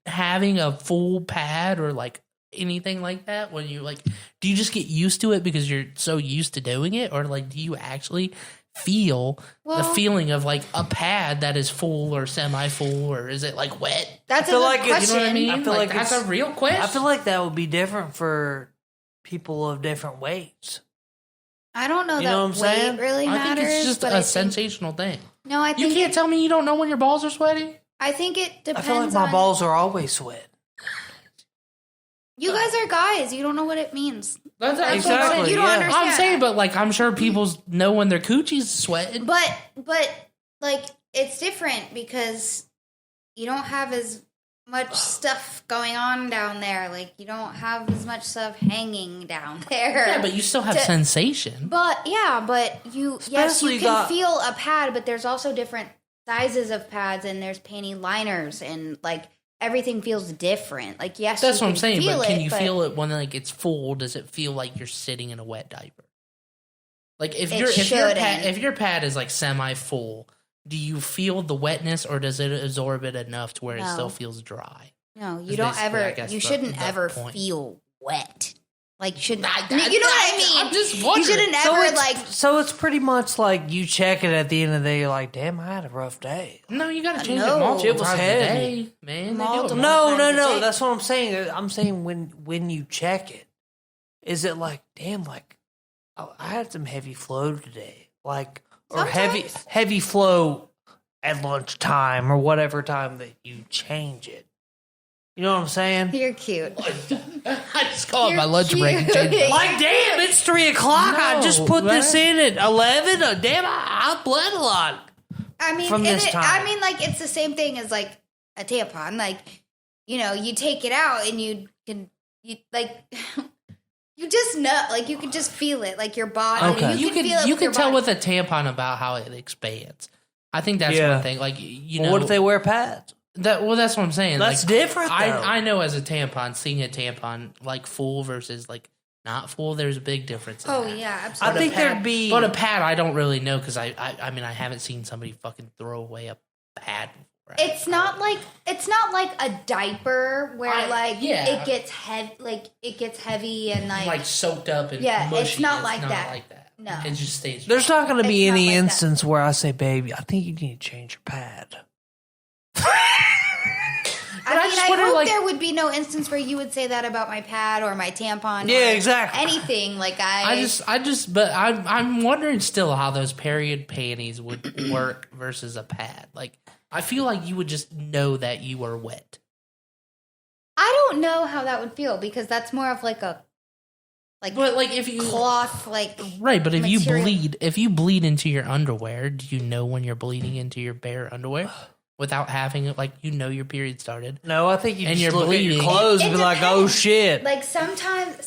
Speaker 2: having a full pad or like anything like that? When you like, do you just get used to it because you're so used to doing it, or like, do you actually feel the feeling of like a pad that is full or semi-full, or is it like wet?
Speaker 4: That's a good question.
Speaker 2: You know what I mean?
Speaker 3: I feel like
Speaker 2: that's a real question.
Speaker 3: I feel like that would be different for people of different weights.
Speaker 4: I don't know
Speaker 3: You know what I'm
Speaker 4: weight
Speaker 3: saying?
Speaker 4: really matters.
Speaker 2: I think it's just
Speaker 4: but
Speaker 2: a sensational thing.
Speaker 4: No, I think
Speaker 2: you can't tell me you don't know when your balls are sweaty.
Speaker 4: I think it
Speaker 3: I
Speaker 4: depends.
Speaker 3: feel like my
Speaker 4: on,
Speaker 3: balls are always sweat.
Speaker 4: You guys are guys. You don't know what it means.
Speaker 2: That's
Speaker 4: what I'm
Speaker 3: exactly,
Speaker 4: saying. You don't understand.
Speaker 2: I'm saying, but like, I'm sure people know when their coochie's sweating.
Speaker 4: But like, it's different because you don't have as much stuff going on down there. Like, you don't have as much stuff hanging down there.
Speaker 2: Yeah, but you still have sensation.
Speaker 4: But yeah, but you
Speaker 3: Especially
Speaker 4: can feel a pad, but there's also different sizes of pads, and there's panty liners, and like everything feels different. Like, yes,
Speaker 2: That's
Speaker 4: you
Speaker 2: what I'm
Speaker 4: can
Speaker 2: saying.
Speaker 4: feel
Speaker 2: But can
Speaker 4: it,
Speaker 2: you feel it when like it's full? Does it feel like you're sitting in a wet diaper? Like if your pad is like semi full, do you feel the wetness, or does it absorb it enough to where it still feels dry?
Speaker 4: No, you don't ever. You shouldn't ever feel wet. Like, you shouldn't. You know what I mean?
Speaker 2: I'm just wondering.
Speaker 4: You shouldn't ever
Speaker 3: So it's pretty much like you check it at the end of the day. You're like, damn, I had a rough day.
Speaker 2: No, you got to change it multiple times a day, man.
Speaker 3: No. That's what I'm saying. I'm saying when you check it, is it like, damn, like I had some heavy flow today, like, or heavy flow at lunchtime or whatever time that you change it. You know what I'm saying?
Speaker 4: You're cute.
Speaker 2: I just call it my lunch break and change it.
Speaker 3: Like, damn, it's 3:00. I just put this in at 11. Damn, I bled a lot.
Speaker 4: I mean,
Speaker 3: from this time.
Speaker 4: I mean, like, it's the same thing as like a tampon. Like, you know, you take it out and you just know, like, you can just feel it, like your body.
Speaker 2: Okay.
Speaker 4: You can feel it.
Speaker 2: You can tell with a tampon about how it expands. I think that's one thing. Like, you know,
Speaker 3: what if they wear pads?
Speaker 2: That's what I'm saying.
Speaker 3: That's
Speaker 2: like,
Speaker 3: different, though.
Speaker 2: I know as a tampon, seeing a tampon like full versus like not full, there's a big difference.
Speaker 4: Oh yeah, absolutely.
Speaker 3: I think there'd be,
Speaker 2: but a pad, I don't really know because I mean, I haven't seen somebody fucking throw away a pad before.
Speaker 4: It's not like a diaper where it gets heavy and like
Speaker 2: soaked up and
Speaker 4: mushy.
Speaker 2: It's
Speaker 4: not
Speaker 2: like
Speaker 4: that.
Speaker 2: Like that.
Speaker 4: No,
Speaker 2: it just stays.
Speaker 3: There's not going to be any
Speaker 4: like
Speaker 3: instance where I say, "Baby, I think you need to change your pad."
Speaker 4: I hope there would be no instance where you would say that about my pad or my tampon.
Speaker 3: Yeah,
Speaker 4: or
Speaker 3: exactly.
Speaker 4: Anything like
Speaker 2: but I'm wondering still how those period panties would work versus a pad. Like, I feel like you would just know that you were wet.
Speaker 4: I don't know how that would feel because that's more of like a
Speaker 2: if you
Speaker 4: cloth
Speaker 2: right. But if you bleed into your underwear, do you know when you're bleeding into your bare underwear? Without having it, like, you know your period started.
Speaker 3: No, I think you
Speaker 2: and
Speaker 3: just
Speaker 2: you're
Speaker 3: look
Speaker 2: bleeding.
Speaker 3: at your clothes and be like, oh, shit.
Speaker 4: Like, sometimes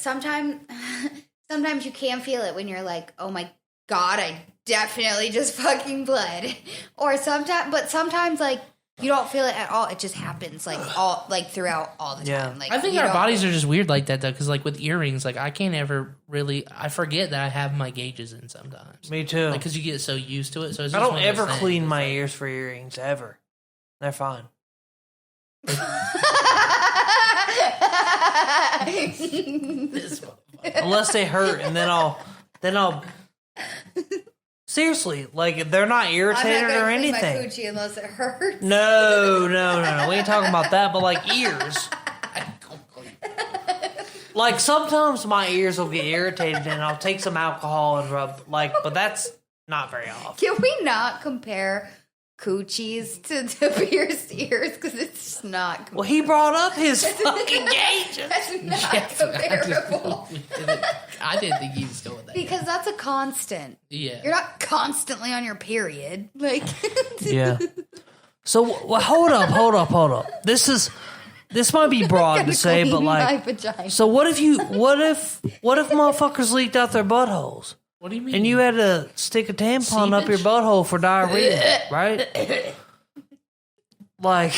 Speaker 4: you can feel it when you're like, oh my God, I definitely just fucking bled. Or sometimes, like, you don't feel it at all. It just happens, throughout all the time. Like,
Speaker 2: I think our bodies are just weird like that, though, because, like, with earrings, like, I can't ever really... I forget that I have my gauges in sometimes.
Speaker 3: Me too.
Speaker 2: Like, because you get so used to it. So it's
Speaker 3: I
Speaker 2: just
Speaker 3: don't ever clean my ears for earrings, ever. They're fine. Unless they hurt, and then I'll seriously, like, they're not irritated or anything.
Speaker 4: I'm not gonna clean my coochie unless it hurts.
Speaker 3: No. We ain't talking about that, but like ears. Like, sometimes my ears will get irritated, and I'll take some alcohol and rub, like, but that's not very often.
Speaker 4: Can we not compare coochies to pierce ears because it's just not.
Speaker 3: Well, he brought up his fucking gauges.
Speaker 4: That's not comparable.
Speaker 2: I didn't think he was going there.
Speaker 4: Because that's a constant.
Speaker 2: Yeah.
Speaker 4: You're not constantly on your period. Like.
Speaker 3: Yeah. So hold up. This might be broad to say, but like, so what if motherfuckers leaked out their buttholes?
Speaker 2: What do you mean?
Speaker 3: And you had to stick a tampon up your butthole for diarrhea, right? Like,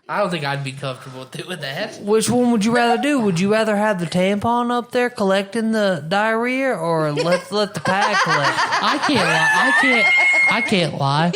Speaker 2: I don't think I'd be comfortable doing that.
Speaker 3: which one would you rather do? Would you rather have the tampon up there collecting the diarrhea, or let the pad collect?
Speaker 2: I can't lie.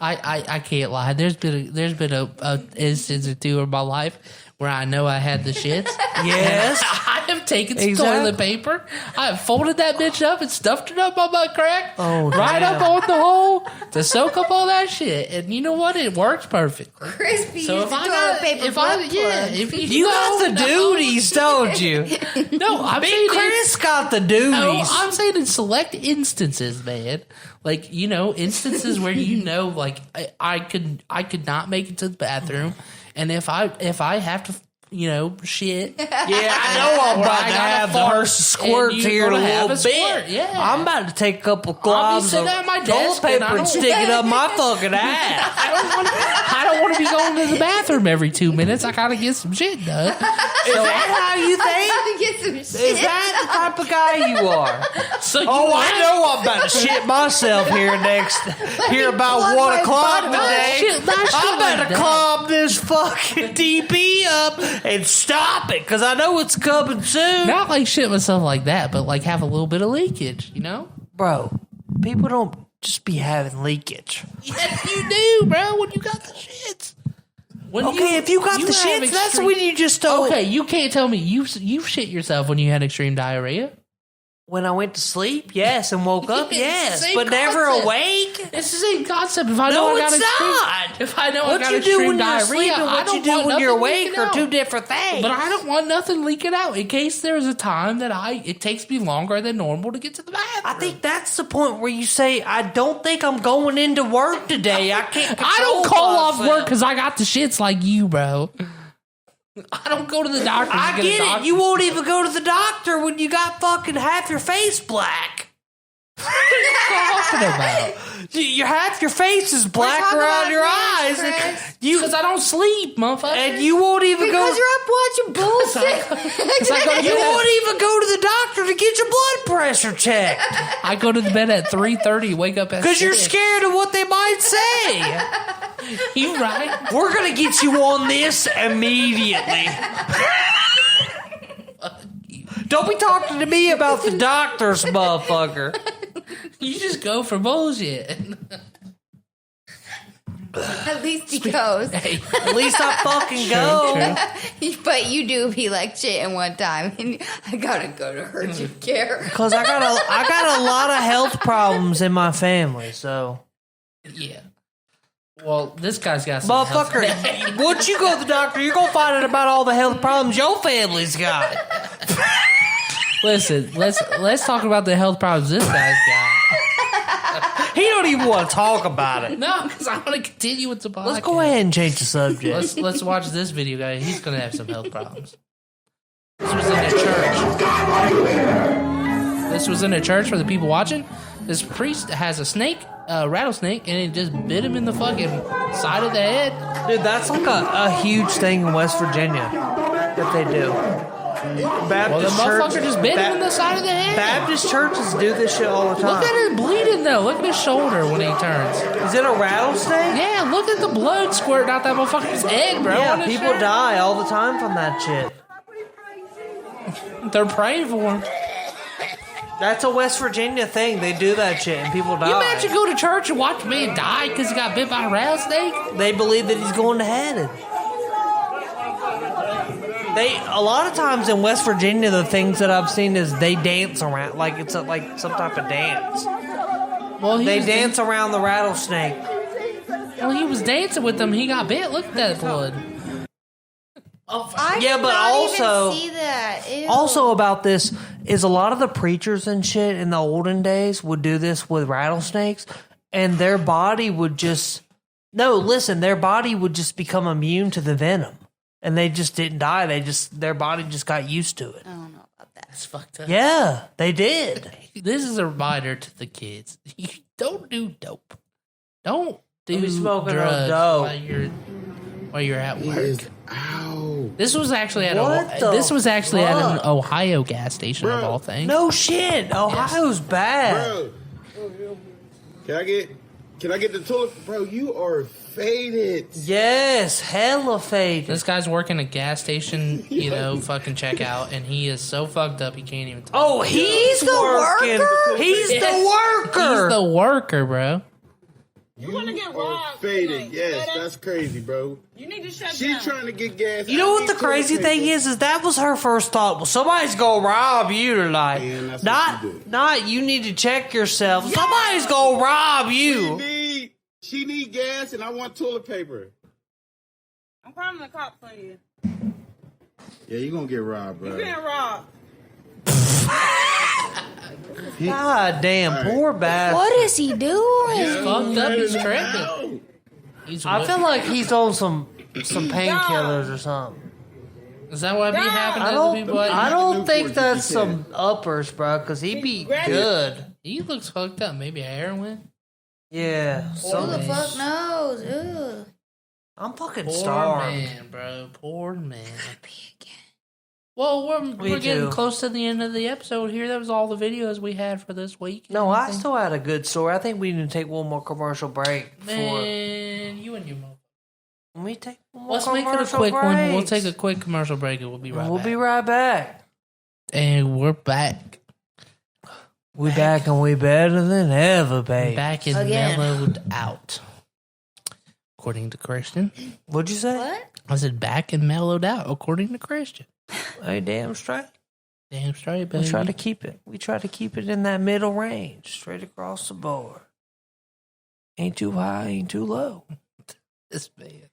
Speaker 2: I can't lie. There's been a instance or two in my life where I know I had the shits.
Speaker 3: Yes.
Speaker 2: I have taken some toilet paper. I have folded that bitch up and stuffed it up on my crack.
Speaker 3: Oh,
Speaker 2: right
Speaker 3: damn.
Speaker 2: up on the hole to soak up all that shit. And you know what? It works perfectly.
Speaker 4: Crispy
Speaker 2: So
Speaker 4: used
Speaker 2: if
Speaker 4: the
Speaker 2: I
Speaker 4: toilet
Speaker 2: got,
Speaker 4: paper
Speaker 2: if I,
Speaker 4: butt
Speaker 2: yeah,
Speaker 4: plug.
Speaker 2: if
Speaker 3: You got the duties, don't you?
Speaker 2: No, I'm saying
Speaker 3: Big Chris got the duties.
Speaker 2: No, I'm saying in select instances, man. Like, you know, instances where you know, like, I could not make it to the bathroom, and if I have to, you know, shit.
Speaker 3: Yeah, I know I'm about to have the Hearst squirts here in a little bit.
Speaker 2: Squirt, yeah.
Speaker 3: I'm about to take a couple globs of
Speaker 2: sitting at my
Speaker 3: toilet
Speaker 2: desk and
Speaker 3: paper and stick it up my fucking ass.
Speaker 2: I don't want to be going to the bathroom every 2 minutes. I gotta get some shit done.
Speaker 3: Is that how you think?
Speaker 4: Get some shit.
Speaker 3: Is that the type of guy you are?
Speaker 2: So you
Speaker 3: I know I'm about to shit myself here about 1 o'clock today. I'm about to climb this fucking DP up and stop it, because I know it's coming soon.
Speaker 2: Not like shit myself like that, but like have a little bit of leakage, you know?
Speaker 3: Bro, people don't just be having leakage.
Speaker 2: Yes, you do, bro, when you got the shits.
Speaker 3: If you got the shits, that's when you just don't.
Speaker 2: Okay, you can't tell me you shit yourself when you had extreme diarrhea.
Speaker 3: When I went to sleep, yes, and woke up, yes,
Speaker 2: Same
Speaker 3: but never
Speaker 2: concept.
Speaker 3: awake.
Speaker 2: It's the same concept. If I
Speaker 3: No,
Speaker 2: know I got
Speaker 3: it's
Speaker 2: extreme,
Speaker 3: not.
Speaker 2: If I know
Speaker 3: What
Speaker 2: I got
Speaker 3: you do
Speaker 2: extreme
Speaker 3: when you're
Speaker 2: diarrhea,
Speaker 3: asleep and
Speaker 2: I
Speaker 3: what
Speaker 2: don't
Speaker 3: you do
Speaker 2: want
Speaker 3: when you're
Speaker 2: nothing
Speaker 3: awake
Speaker 2: leaking
Speaker 3: are
Speaker 2: out.
Speaker 3: two different things.
Speaker 2: But I don't want nothing leaking out in case there's a time that it takes me longer than normal to get to the bathroom.
Speaker 3: I think that's the point where you say, I don't think I'm going into work today. I can't.
Speaker 2: I don't call off
Speaker 3: myself.
Speaker 2: work because I got the shits like you, bro. I don't go to the doctor.
Speaker 3: I get it. You won't even go to the doctor when you got fucking half your face black.
Speaker 2: What are you talking about?
Speaker 3: Your half your face is black around your eyes.
Speaker 2: Because I don't sleep, motherfucker.
Speaker 3: And you won't even go.
Speaker 4: Because you're up watching bullshit.
Speaker 3: You won't even go to the doctor to get your blood pressure checked.
Speaker 2: I go to the bed at 3:30, wake up at 6.
Speaker 3: Because you're scared of what they might say.
Speaker 2: You right.
Speaker 3: We're going to get you on this immediately. Don't be talking to me about the doctors, motherfucker.
Speaker 2: You just go for bullshit.
Speaker 4: At least he goes.
Speaker 2: Hey,
Speaker 3: at least I fucking go.
Speaker 4: But you do be like shitting one time, and I gotta go to urgent care
Speaker 3: Because I got a lot of health problems in my family, so.
Speaker 2: Yeah. Well, this guy's got some
Speaker 3: motherfucker, once you go to the doctor, you're going to find out about all the health problems your family's got.
Speaker 2: Listen, let's talk about the health problems this guy's got.
Speaker 3: He don't even want to talk about it.
Speaker 2: No, because I want to continue with the podcast.
Speaker 3: Let's go ahead and change the subject.
Speaker 2: Let's watch this video, guy. He's going to have some health problems. This was in a church. This was in a church for the people watching. This priest has a snake, a rattlesnake, and it just bit him in the fucking side of the head.
Speaker 3: Dude, that's like a huge thing in West Virginia that they do. Baptist
Speaker 2: well, the motherfucker just bit him in the side of the head.
Speaker 3: Baptist churches do this shit all the time.
Speaker 2: Look at her bleeding, though. Look at his shoulder when he turns.
Speaker 3: Is it a rattlesnake?
Speaker 2: Yeah, look at the blood squirting out that motherfucker's head, bro.
Speaker 3: Yeah, people die all the time from that shit.
Speaker 2: They're praying for him.
Speaker 3: That's a West Virginia thing. They do that shit and people die.
Speaker 2: You imagine go to church and watch a man die because he got bit by a rattlesnake?
Speaker 3: They believe that he's going to heaven. A lot of times in West Virginia, the things that I've seen is they dance around, like it's like some type of dance.
Speaker 2: Well,
Speaker 3: they dance around the rattlesnake.
Speaker 2: Well, he was dancing with them. He got bit. Look at that blood.
Speaker 4: I
Speaker 3: yeah,
Speaker 4: did
Speaker 3: but
Speaker 4: not
Speaker 3: also,
Speaker 4: even see that. Ew.
Speaker 3: also about this is a lot of the preachers and shit in the olden days would do this with rattlesnakes, and their body would just No, listen, their body would just become immune to the venom. And they just didn't die. Their body just got used to it.
Speaker 4: I don't know about that.
Speaker 2: That's fucked up.
Speaker 3: Yeah, they did.
Speaker 2: This is a reminder to the kids. You don't do dope. Don't do
Speaker 3: smoking
Speaker 2: drugs
Speaker 3: no dope
Speaker 2: while you're at work.
Speaker 17: Ow.
Speaker 2: This was actually at
Speaker 3: What the
Speaker 2: an
Speaker 3: fuck?
Speaker 2: Ohio gas station of all things.
Speaker 3: No shit. Ohio's bad.
Speaker 17: Bro, can I get the toilet? Bro, you are faded.
Speaker 3: Yes, hella faded.
Speaker 2: This guy's working a gas station, fucking checkout, and he is so fucked up he can't even talk.
Speaker 3: Oh, he's the worker? He's the worker.
Speaker 2: He's the worker, bro.
Speaker 17: You want to get robbed? Faded. Yes, that's crazy, bro.
Speaker 10: You need to shut down.
Speaker 17: She's trying to get gas.
Speaker 3: You know what the crazy thing is that was her first thought. Well, somebody's gonna rob you tonight. Not you need to check yourself. Yeah. Somebody's gonna rob you.
Speaker 17: She need gas, and I want toilet paper.
Speaker 10: I'm calling the cops on you.
Speaker 17: Yeah, you gonna get robbed, bro.
Speaker 10: You're getting robbed.
Speaker 3: God damn, poor bastard.
Speaker 4: What is he doing?
Speaker 2: He's fucked up. He's tripping.
Speaker 3: I feel like he's on some painkillers or something.
Speaker 2: Is that what be happening to people?
Speaker 3: I don't think that's some uppers, bro, because he be good.
Speaker 2: He looks fucked up. Maybe heroin?
Speaker 3: Yeah.
Speaker 4: Who the fuck knows? Ugh.
Speaker 3: I'm fucking
Speaker 2: Poor
Speaker 3: starved.
Speaker 2: man, bro. Poor man. Well, we're getting close to the end of the episode here. That was all the videos we had for this week.
Speaker 3: No, I still had a good story. I think we need to take one more commercial break.
Speaker 2: Man, you and your mom.
Speaker 3: Let me take one more
Speaker 2: Let's make it a
Speaker 3: commercial
Speaker 2: quick one. We'll
Speaker 3: breaks.
Speaker 2: take a quick commercial break and we'll be right back.
Speaker 3: We'll be right back.
Speaker 2: And we're back.
Speaker 3: We back and we better than ever, babe.
Speaker 2: Back and mellowed out. According to Christian.
Speaker 3: What'd you say?
Speaker 4: What?
Speaker 2: I said back and mellowed out, according to Christian.
Speaker 3: Hey, damn straight.
Speaker 2: Damn straight, baby.
Speaker 3: We try to keep it in that middle range, straight across the board. Ain't too high, ain't too low.
Speaker 2: This man.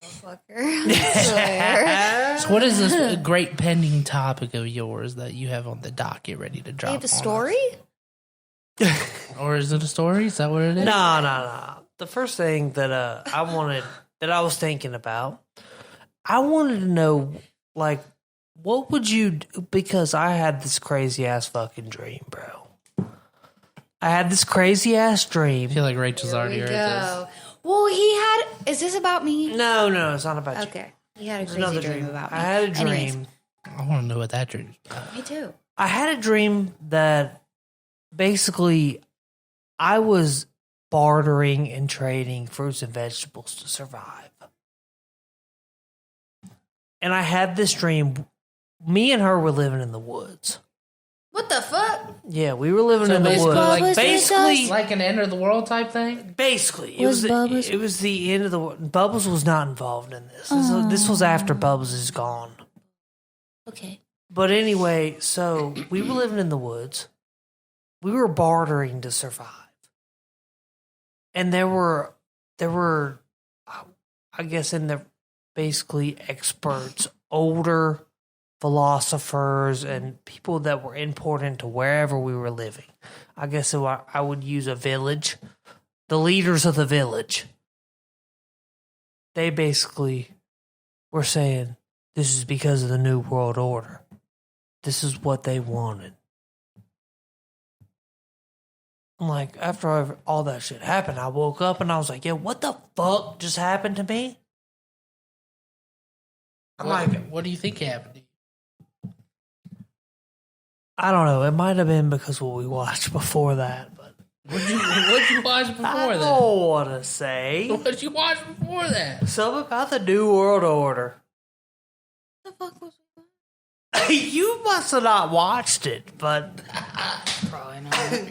Speaker 4: Fucker.
Speaker 2: So what is this great pending topic of yours that you have on the docket ready to drop?
Speaker 4: You have a story?
Speaker 2: Or is it a story? Is that what it is?
Speaker 3: No. The first thing that I was thinking about, I wanted to know, like, what would you do? Because I had this crazy ass fucking dream, bro. I had this crazy ass dream.
Speaker 2: I feel like Rachel's already heard this.
Speaker 4: Well, is this about me?
Speaker 3: No, it's not about you.
Speaker 4: Okay. He had a
Speaker 3: It's
Speaker 4: crazy
Speaker 3: another
Speaker 4: dream about me.
Speaker 3: I had a dream.
Speaker 4: Anyways.
Speaker 2: I want to know what that dream is about.
Speaker 4: Me too.
Speaker 3: I had a dream that basically I was bartering and trading fruits and vegetables to survive. And I had this dream. Me and her were living in the woods.
Speaker 4: What the fuck?
Speaker 3: Yeah, we were living in the woods.
Speaker 4: Bubba's
Speaker 3: Basically,
Speaker 2: like an end of the world type thing?
Speaker 3: Basically. It was the end of the world. Bubbles was not involved in this. This was after Bubbles is gone.
Speaker 4: Okay.
Speaker 3: But anyway, so we were living in the woods. We were bartering to survive. And there were I guess in the basically experts, older philosophers and people that were important to wherever we were living. I guess so I would use a village. The leaders of the village. They basically were saying, this is because of the New World Order. This is what they wanted. I'm like, after all that shit happened, I woke up and I was like, yeah, what the fuck just happened to me?
Speaker 2: What do you think happened to you?
Speaker 3: I don't know. It might have been because what we watched before that. But
Speaker 2: What'd you watch before
Speaker 3: I
Speaker 2: that?
Speaker 3: don't want to say.
Speaker 2: What'd you watch before that?
Speaker 3: Something about the New World Order.
Speaker 4: What the fuck was
Speaker 3: You must have not watched it, but
Speaker 4: probably not.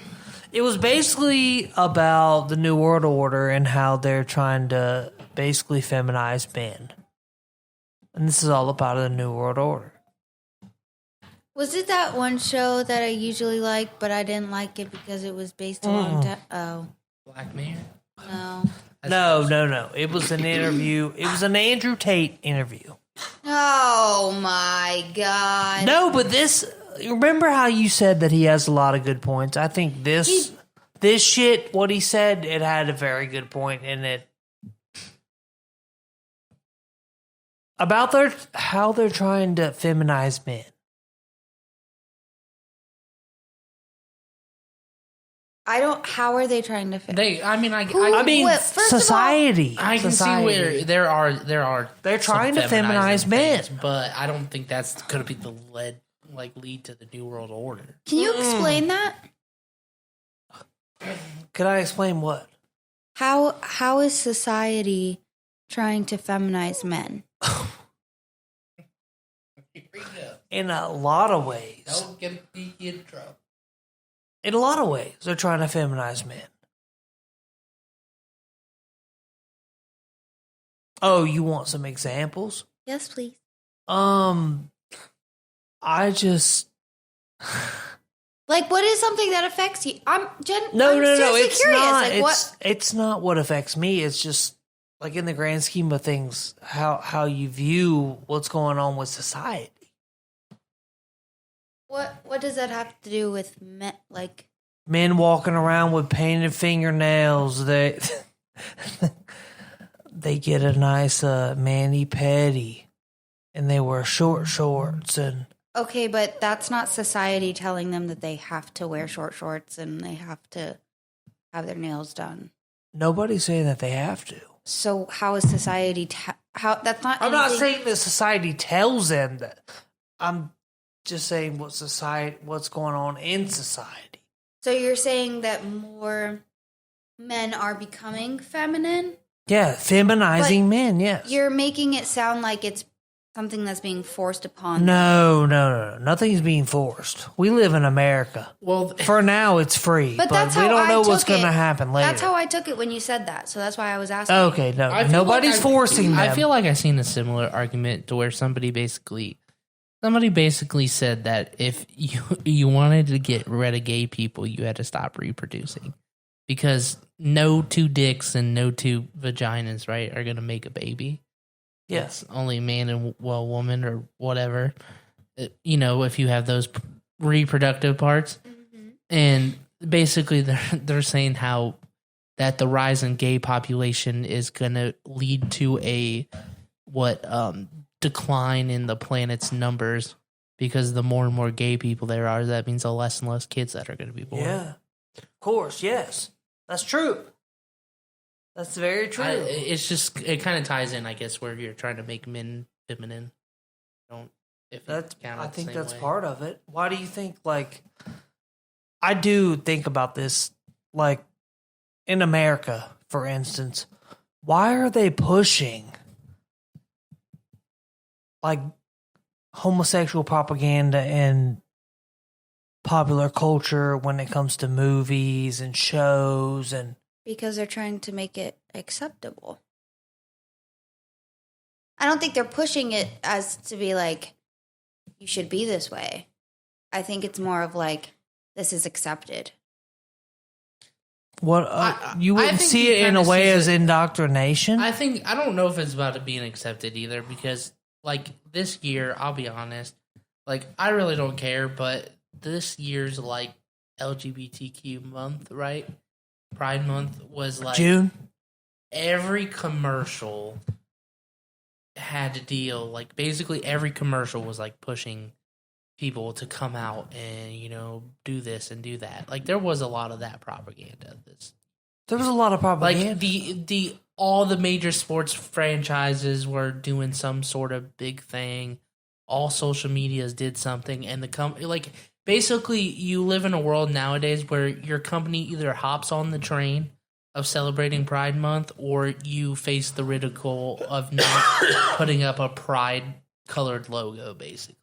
Speaker 3: It was basically about the New World Order and how they're trying to basically feminize men. And this is all about the New World Order.
Speaker 4: Was it that one show that I usually like, but I didn't like it because it was based a long time? Oh.
Speaker 2: Black Mirror?
Speaker 4: No.
Speaker 3: No. It was an interview. It was an Andrew Tate interview.
Speaker 4: Oh my God.
Speaker 3: No, but this... Remember how you said that he has a lot of good points? I think this this shit, what he said, it had a very good point in it. About how they're trying to feminize men.
Speaker 4: How are they trying to fit?
Speaker 3: Society.
Speaker 2: I can see where there are.
Speaker 3: They're trying to feminize men,
Speaker 2: but I don't think that's going to be the lead to the New World Order.
Speaker 4: Can you explain that?
Speaker 3: Could I explain what?
Speaker 4: How is society trying to feminize men?
Speaker 3: In a lot of ways.
Speaker 2: Don't get me in trouble.
Speaker 3: In a lot of ways, they're trying to feminize men. Oh, you want some examples?
Speaker 4: Yes, please.
Speaker 3: I just
Speaker 4: like, what is something that affects you?
Speaker 3: No,
Speaker 4: it's curious.
Speaker 3: not.
Speaker 4: What?
Speaker 3: It's not what affects me. It's just like in the grand scheme of things, how you view what's going on with society.
Speaker 4: What does that have to do with men? Like
Speaker 3: men walking around with painted fingernails. They get a nice mani pedi, and they wear short shorts and.
Speaker 4: Okay, but that's not society telling them that they have to wear short shorts and they have to have their nails done.
Speaker 3: Nobody's saying that they have to.
Speaker 4: So how is society? That's not.
Speaker 3: I'm not saying that society tells them that. I'm just saying what's going on in society.
Speaker 4: So you're saying that more men are becoming feminine?
Speaker 3: Yeah, feminizing men. Yes.
Speaker 4: You're making it sound like it's something that's being forced upon them.
Speaker 3: No. Nothing's being forced. We live in America.
Speaker 2: Well,
Speaker 3: for now it's free, but we don't know what's going to happen later.
Speaker 4: That's how I took it when you said that. So that's why I was asking.
Speaker 3: Okay, nobody's forcing them.
Speaker 2: I feel like I've seen a similar argument to where somebody basically said that if you wanted to get rid of gay people, you had to stop reproducing because no two dicks and no two vaginas, right, are going to make a baby.
Speaker 3: Yes,
Speaker 2: only man and woman or whatever. If you have those reproductive parts, and basically they're saying how that the rise in gay population is going to lead to a decline in the planet's numbers because the more and more gay people there are, that means the less and less kids that are going to be born.
Speaker 3: Yeah, of course, yes, that's true. That's very true.
Speaker 2: It kind of ties in, I guess, where you're trying to make men feminine.
Speaker 3: I think that's part of it. Why do you think, I do think about this, in America, for instance, why are they pushing, homosexual propaganda in popular culture when it comes to movies and shows and...
Speaker 4: Because they're trying to make it acceptable. I don't think they're pushing it as to be you should be this way. I think it's more of this is accepted.
Speaker 3: What you wouldn't see it in a way as indoctrination?
Speaker 2: I don't know if it's about it being accepted either because this year, I'll be honest, I really don't care, but this year's LGBTQ month, right? Pride Month was
Speaker 3: June.
Speaker 2: Every commercial had to deal basically every commercial was pushing people to come out and do this and do that. There was a lot of that propaganda.
Speaker 3: There was a lot of propaganda.
Speaker 2: All the major sports franchises were doing some sort of big thing. All social medias did something, and basically, you live in a world nowadays where your company either hops on the train of celebrating Pride Month or you face the ridicule of not putting up a Pride-colored logo, basically.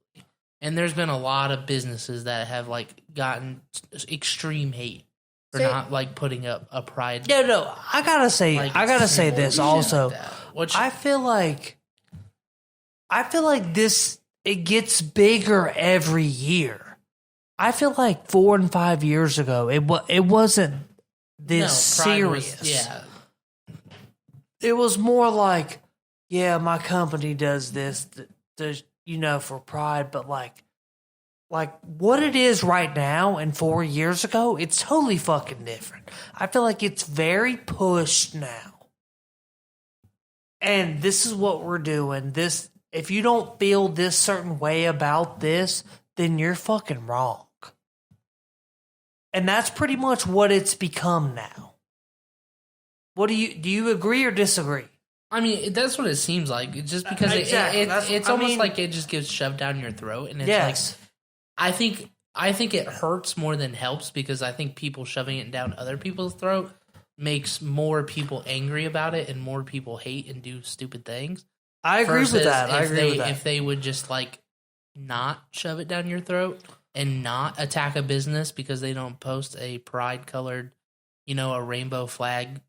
Speaker 2: And there's been a lot of businesses that have, gotten extreme hate for not, putting up a Pride.
Speaker 3: No, I gotta say this also. I feel like this, it gets bigger every year. I feel like 4 and 5 years ago, it wasn't this serious. It was more my company does this, for Pride, but like what it is right now and 4 years ago, it's totally fucking different. I feel like it's very pushed now. And this is what we're doing. This, if you don't feel this certain way about this, then you're fucking wrong. And that's pretty much what it's become now. What do you agree or disagree?
Speaker 2: I mean, that's what it seems like. Just because it's almost like it just gets shoved down your throat, and it's like, I think it hurts more than helps, because I think people shoving it down other people's throat makes more people angry about it, and more people hate and do stupid things.
Speaker 3: I agree with that.
Speaker 2: If they would just like not shove it down your throat and not attack a business because they don't post a pride colored, a rainbow flag,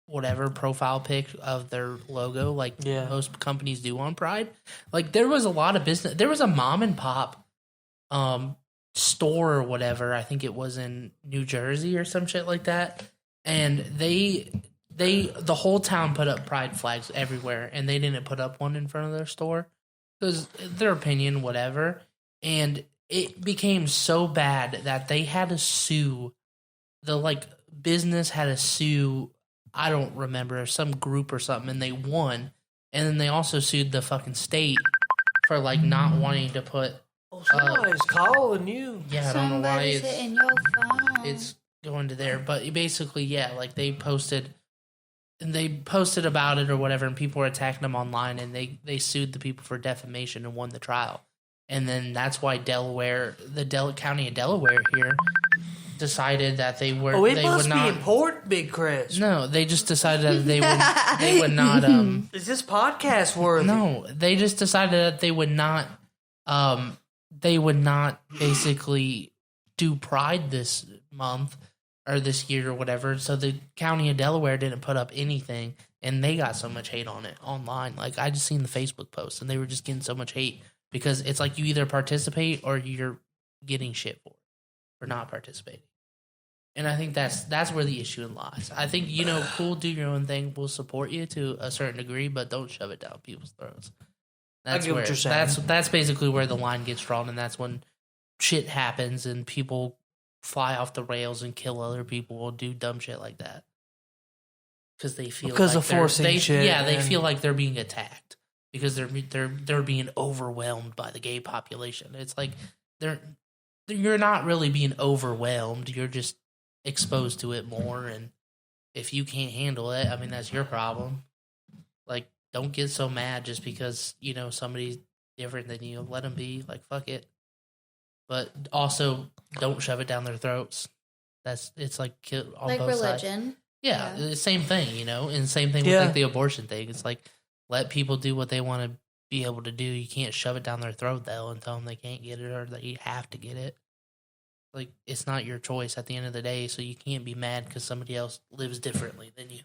Speaker 2: whatever profile pic of their logo, like most companies do on Pride. Like, there was a lot of business. There was a mom and pop store or whatever. I think it was in New Jersey or some shit like that. And the whole town put up Pride flags everywhere, and they didn't put up one in front of their store because their opinion, whatever. And it became so bad that they had to sue. The business had to sue, I don't remember, some group or something, and they won. And then they also sued the fucking state for not wanting to put.
Speaker 3: Oh, somebody's calling you.
Speaker 2: Yeah, I don't know why
Speaker 4: Somebody's hitting your phone.
Speaker 2: it's going to there, but basically, they posted about it or whatever, and people were attacking them online, and they sued the people for defamation and won the trial. And then that's why the county of Delaware here decided that they were.
Speaker 3: Oh, it
Speaker 2: they
Speaker 3: must
Speaker 2: would
Speaker 3: be
Speaker 2: not,
Speaker 3: important, Big Chris.
Speaker 2: No, they just decided that they would not.
Speaker 3: Is this podcast worthy?
Speaker 2: No, they just decided that they would not. They would not basically do Pride this month or this year or whatever. So the county of Delaware didn't put up anything, and they got so much hate on it online. Like, I just seen the Facebook post, and they were just getting so much hate because it's like you either participate or you're getting shit for not participating. And I think that's where the issue lies. I think, cool, do your own thing. We'll support you to a certain degree, but don't shove it down people's throats. That's
Speaker 3: I get what you're saying.
Speaker 2: That's basically where the line gets drawn, and that's when shit happens and people fly off the rails and kill other people or do dumb shit like that. Because they feel
Speaker 3: of forcing shit.
Speaker 2: Yeah, they feel like they're being attacked because they're being overwhelmed by the gay population. It's like you're not really being overwhelmed. You're just exposed to it more, and if you can't handle it, I mean, that's your problem. Like, don't get so mad just because somebody's different than you. Let them be. Like, fuck it. But also, don't shove it down their throats. It's like on
Speaker 4: like
Speaker 2: both
Speaker 4: religion.
Speaker 2: Sides. Yeah, the same thing, and same thing with the abortion thing. It's like, let people do what they want to be able to do. You can't shove it down their throat though and tell them they can't get it or that you have to get it. Like, it's not your choice at the end of the day, so you can't be mad because somebody else lives differently than you.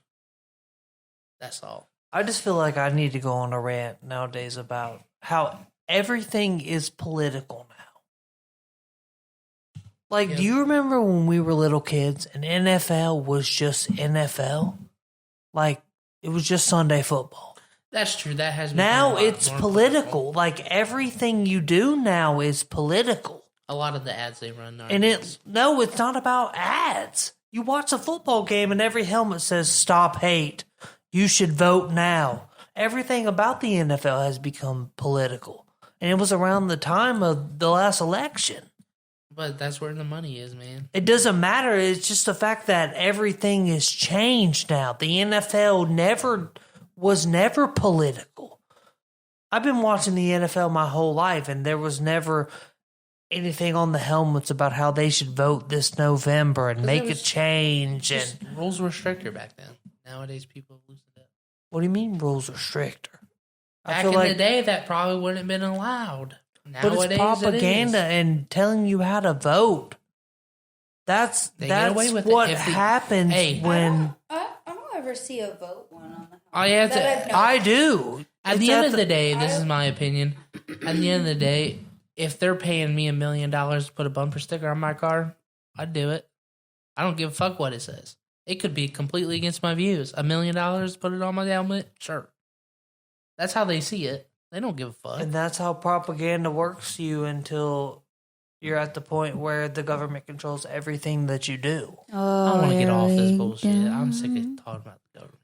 Speaker 2: That's all.
Speaker 3: I just feel like I need to go on a rant nowadays about how everything is political now. Like, do you remember when we were little kids and NFL was just NFL? Like, it was just Sunday football.
Speaker 2: That's true. That has
Speaker 3: now it's political. Like, everything you do now is political.
Speaker 2: A lot of the ads they run are.
Speaker 3: And it's not about ads. You watch a football game and every helmet says "Stop hate." You should vote now. Everything about the NFL has become political. And it was around the time of the last election.
Speaker 2: But that's where the money is, man.
Speaker 3: It doesn't matter. It's just the fact that everything is changed now. The NFL was never political. I've been watching the NFL my whole life, and there was never anything on the helmets about how they should vote this November and make a change. And
Speaker 2: rules were stricter back then. Nowadays, people lose it.
Speaker 3: What do you mean rules are stricter?
Speaker 2: Back in the day, that probably wouldn't have been allowed. Nowadays,
Speaker 3: but it's propaganda and telling you how to vote. That's what happens when
Speaker 4: I don't ever see a vote one on the.
Speaker 3: I do.
Speaker 2: At the end of the day, this is my opinion. At the end of the day, if they're paying me $1 million to put a bumper sticker on my car, I'd do it. I don't give a fuck what it says. It could be completely against my views. $1 million, put it on my helmet, sure. That's how they see it. They don't give a fuck.
Speaker 3: And that's how propaganda works you until you're at the point where the government controls everything that you do.
Speaker 4: Oh,
Speaker 2: I want to get off this
Speaker 4: really
Speaker 2: bullshit.
Speaker 4: do.
Speaker 2: I'm sick of talking about the government.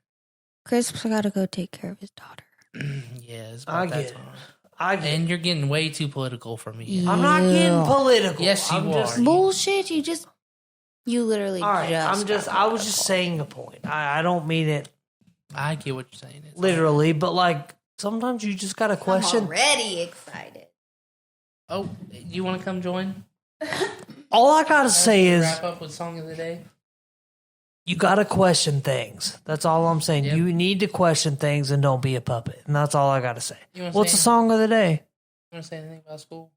Speaker 4: Crisp's got to go take care of his daughter.
Speaker 2: Yeah, it's
Speaker 3: I
Speaker 2: about
Speaker 3: get
Speaker 2: that
Speaker 3: it.
Speaker 2: time.
Speaker 3: I get
Speaker 2: And you're getting way too political for me.
Speaker 3: I'm not getting political.
Speaker 2: Yes, you
Speaker 3: I'm
Speaker 2: are.
Speaker 3: just
Speaker 4: Bullshit. You literally
Speaker 3: all right.
Speaker 4: just.
Speaker 3: I was just saying a point. I don't mean it
Speaker 2: I get what you're saying. It's
Speaker 3: literally, but like sometimes you just gotta question.
Speaker 4: I'm already excited.
Speaker 2: Oh, you want to come join?
Speaker 3: All I gotta say is
Speaker 2: Wrap up with song of the day.
Speaker 3: you gotta question things. That's all I'm saying.
Speaker 2: Yep.
Speaker 3: You need to question things and don't be a puppet. And that's all I gotta say.
Speaker 2: You wanna
Speaker 3: What's
Speaker 2: say
Speaker 3: the song of the day?
Speaker 2: You want to say anything about school?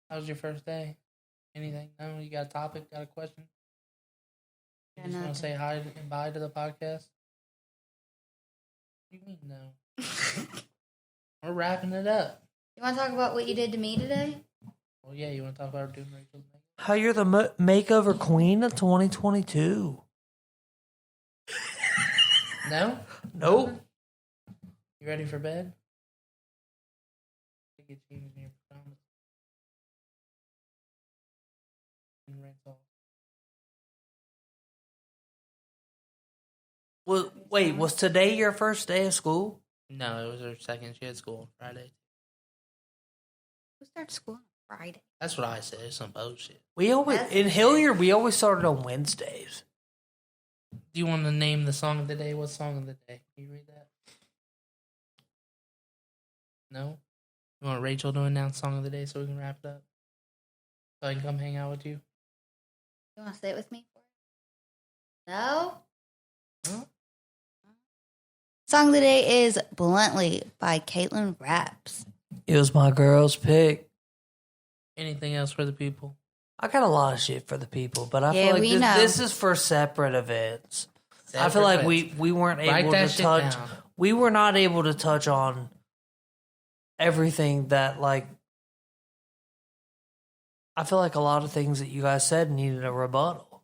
Speaker 2: How was your first day? Anything? No, you got a topic? Got a question? You just want to say hi and bye to the podcast? What do you mean no? We're wrapping it up.
Speaker 4: You want to talk about what you did to me today?
Speaker 2: Well, yeah, you want to talk about doing Rachel's makeup?
Speaker 3: How you're the makeover queen of 2022.
Speaker 2: No?
Speaker 3: Nope.
Speaker 2: You ready for bed? Get you in your pajamas. And rinse off.
Speaker 3: Well, wait, was today your first day of school?
Speaker 2: No, it was her second. She had school on Friday.
Speaker 4: Who starts school on Friday?
Speaker 2: That's what I said. It's some bullshit.
Speaker 3: We always in Hilliard. We always started on Wednesdays.
Speaker 2: Do you want to name the song of the day? What song of the day? Can you read that? No? You want Rachel to announce song of the day so we can wrap it up? So I can come hang out with you?
Speaker 4: You want to sit with me? No?
Speaker 2: Huh?
Speaker 4: Song of the day is Bluntly by Ktlyn Raps.
Speaker 3: It was my girl's pick.
Speaker 2: Anything else for the people?
Speaker 3: I got a lot of shit for the people, but I
Speaker 4: Yeah,
Speaker 3: feel like
Speaker 4: we know.
Speaker 3: this is for separate events. I feel
Speaker 2: Separate
Speaker 3: like
Speaker 2: events.
Speaker 3: we weren't
Speaker 2: Write
Speaker 3: able
Speaker 2: that
Speaker 3: to
Speaker 2: shit
Speaker 3: touch.
Speaker 2: down.
Speaker 3: We were not able to touch on everything that like. I feel like a lot of things that you guys said needed a rebuttal.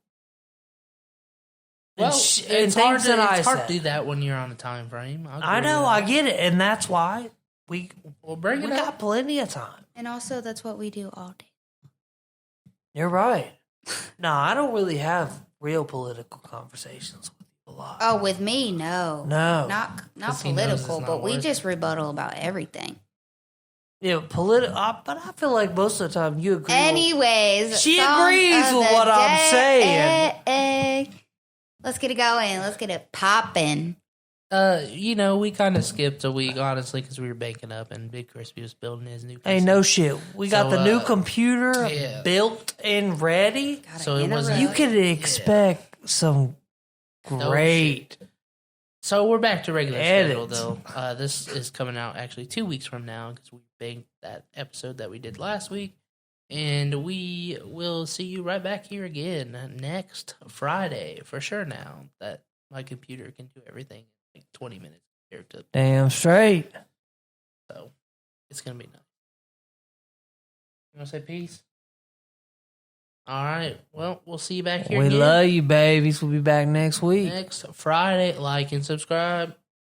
Speaker 2: Well,
Speaker 3: and
Speaker 2: it's hard,
Speaker 3: things that I
Speaker 2: it's hard
Speaker 3: said.
Speaker 2: to do that when you're on a time frame.
Speaker 3: I know, I get it, and that's why we
Speaker 2: bring it
Speaker 3: we
Speaker 2: up.
Speaker 3: got plenty of time.
Speaker 4: And also, that's what we do all day.
Speaker 3: You're right. No, I don't really have real political conversations with you a lot.
Speaker 4: Oh, with me, no.
Speaker 3: No.
Speaker 4: Not
Speaker 2: 'Cause he knows it's
Speaker 4: political,
Speaker 2: not
Speaker 4: but we
Speaker 2: worth
Speaker 4: just rebuttal about everything.
Speaker 3: Yeah, political. But I feel like most of the time you agree.
Speaker 4: Anyways,
Speaker 3: She
Speaker 4: song
Speaker 3: agrees
Speaker 4: of
Speaker 3: with
Speaker 4: the
Speaker 3: what I'm
Speaker 4: day.
Speaker 3: saying.
Speaker 4: Let's get it going. Let's get it popping.
Speaker 2: We kind of skipped a week, honestly, because we were banking up and Big Crispy was building his new PC.
Speaker 3: Hey, no shit. We got
Speaker 2: So,
Speaker 3: the new computer
Speaker 2: yeah.
Speaker 3: built and ready.
Speaker 2: So it wasn't.
Speaker 3: You could expect some great.
Speaker 2: So we're back to regular schedule,
Speaker 3: edits.
Speaker 2: though. This is coming out actually 2 weeks from now because we banked that episode that we did last week. And we will see you right back here again next Friday for sure now that my computer can do everything in like 20 minutes compared to.
Speaker 3: Damn straight.
Speaker 2: So it's going to be nice. You want to say peace? All right. Well, we'll see you back here
Speaker 3: We
Speaker 2: again
Speaker 3: love you, babies. We'll be back next week.
Speaker 2: next Friday. Like and subscribe.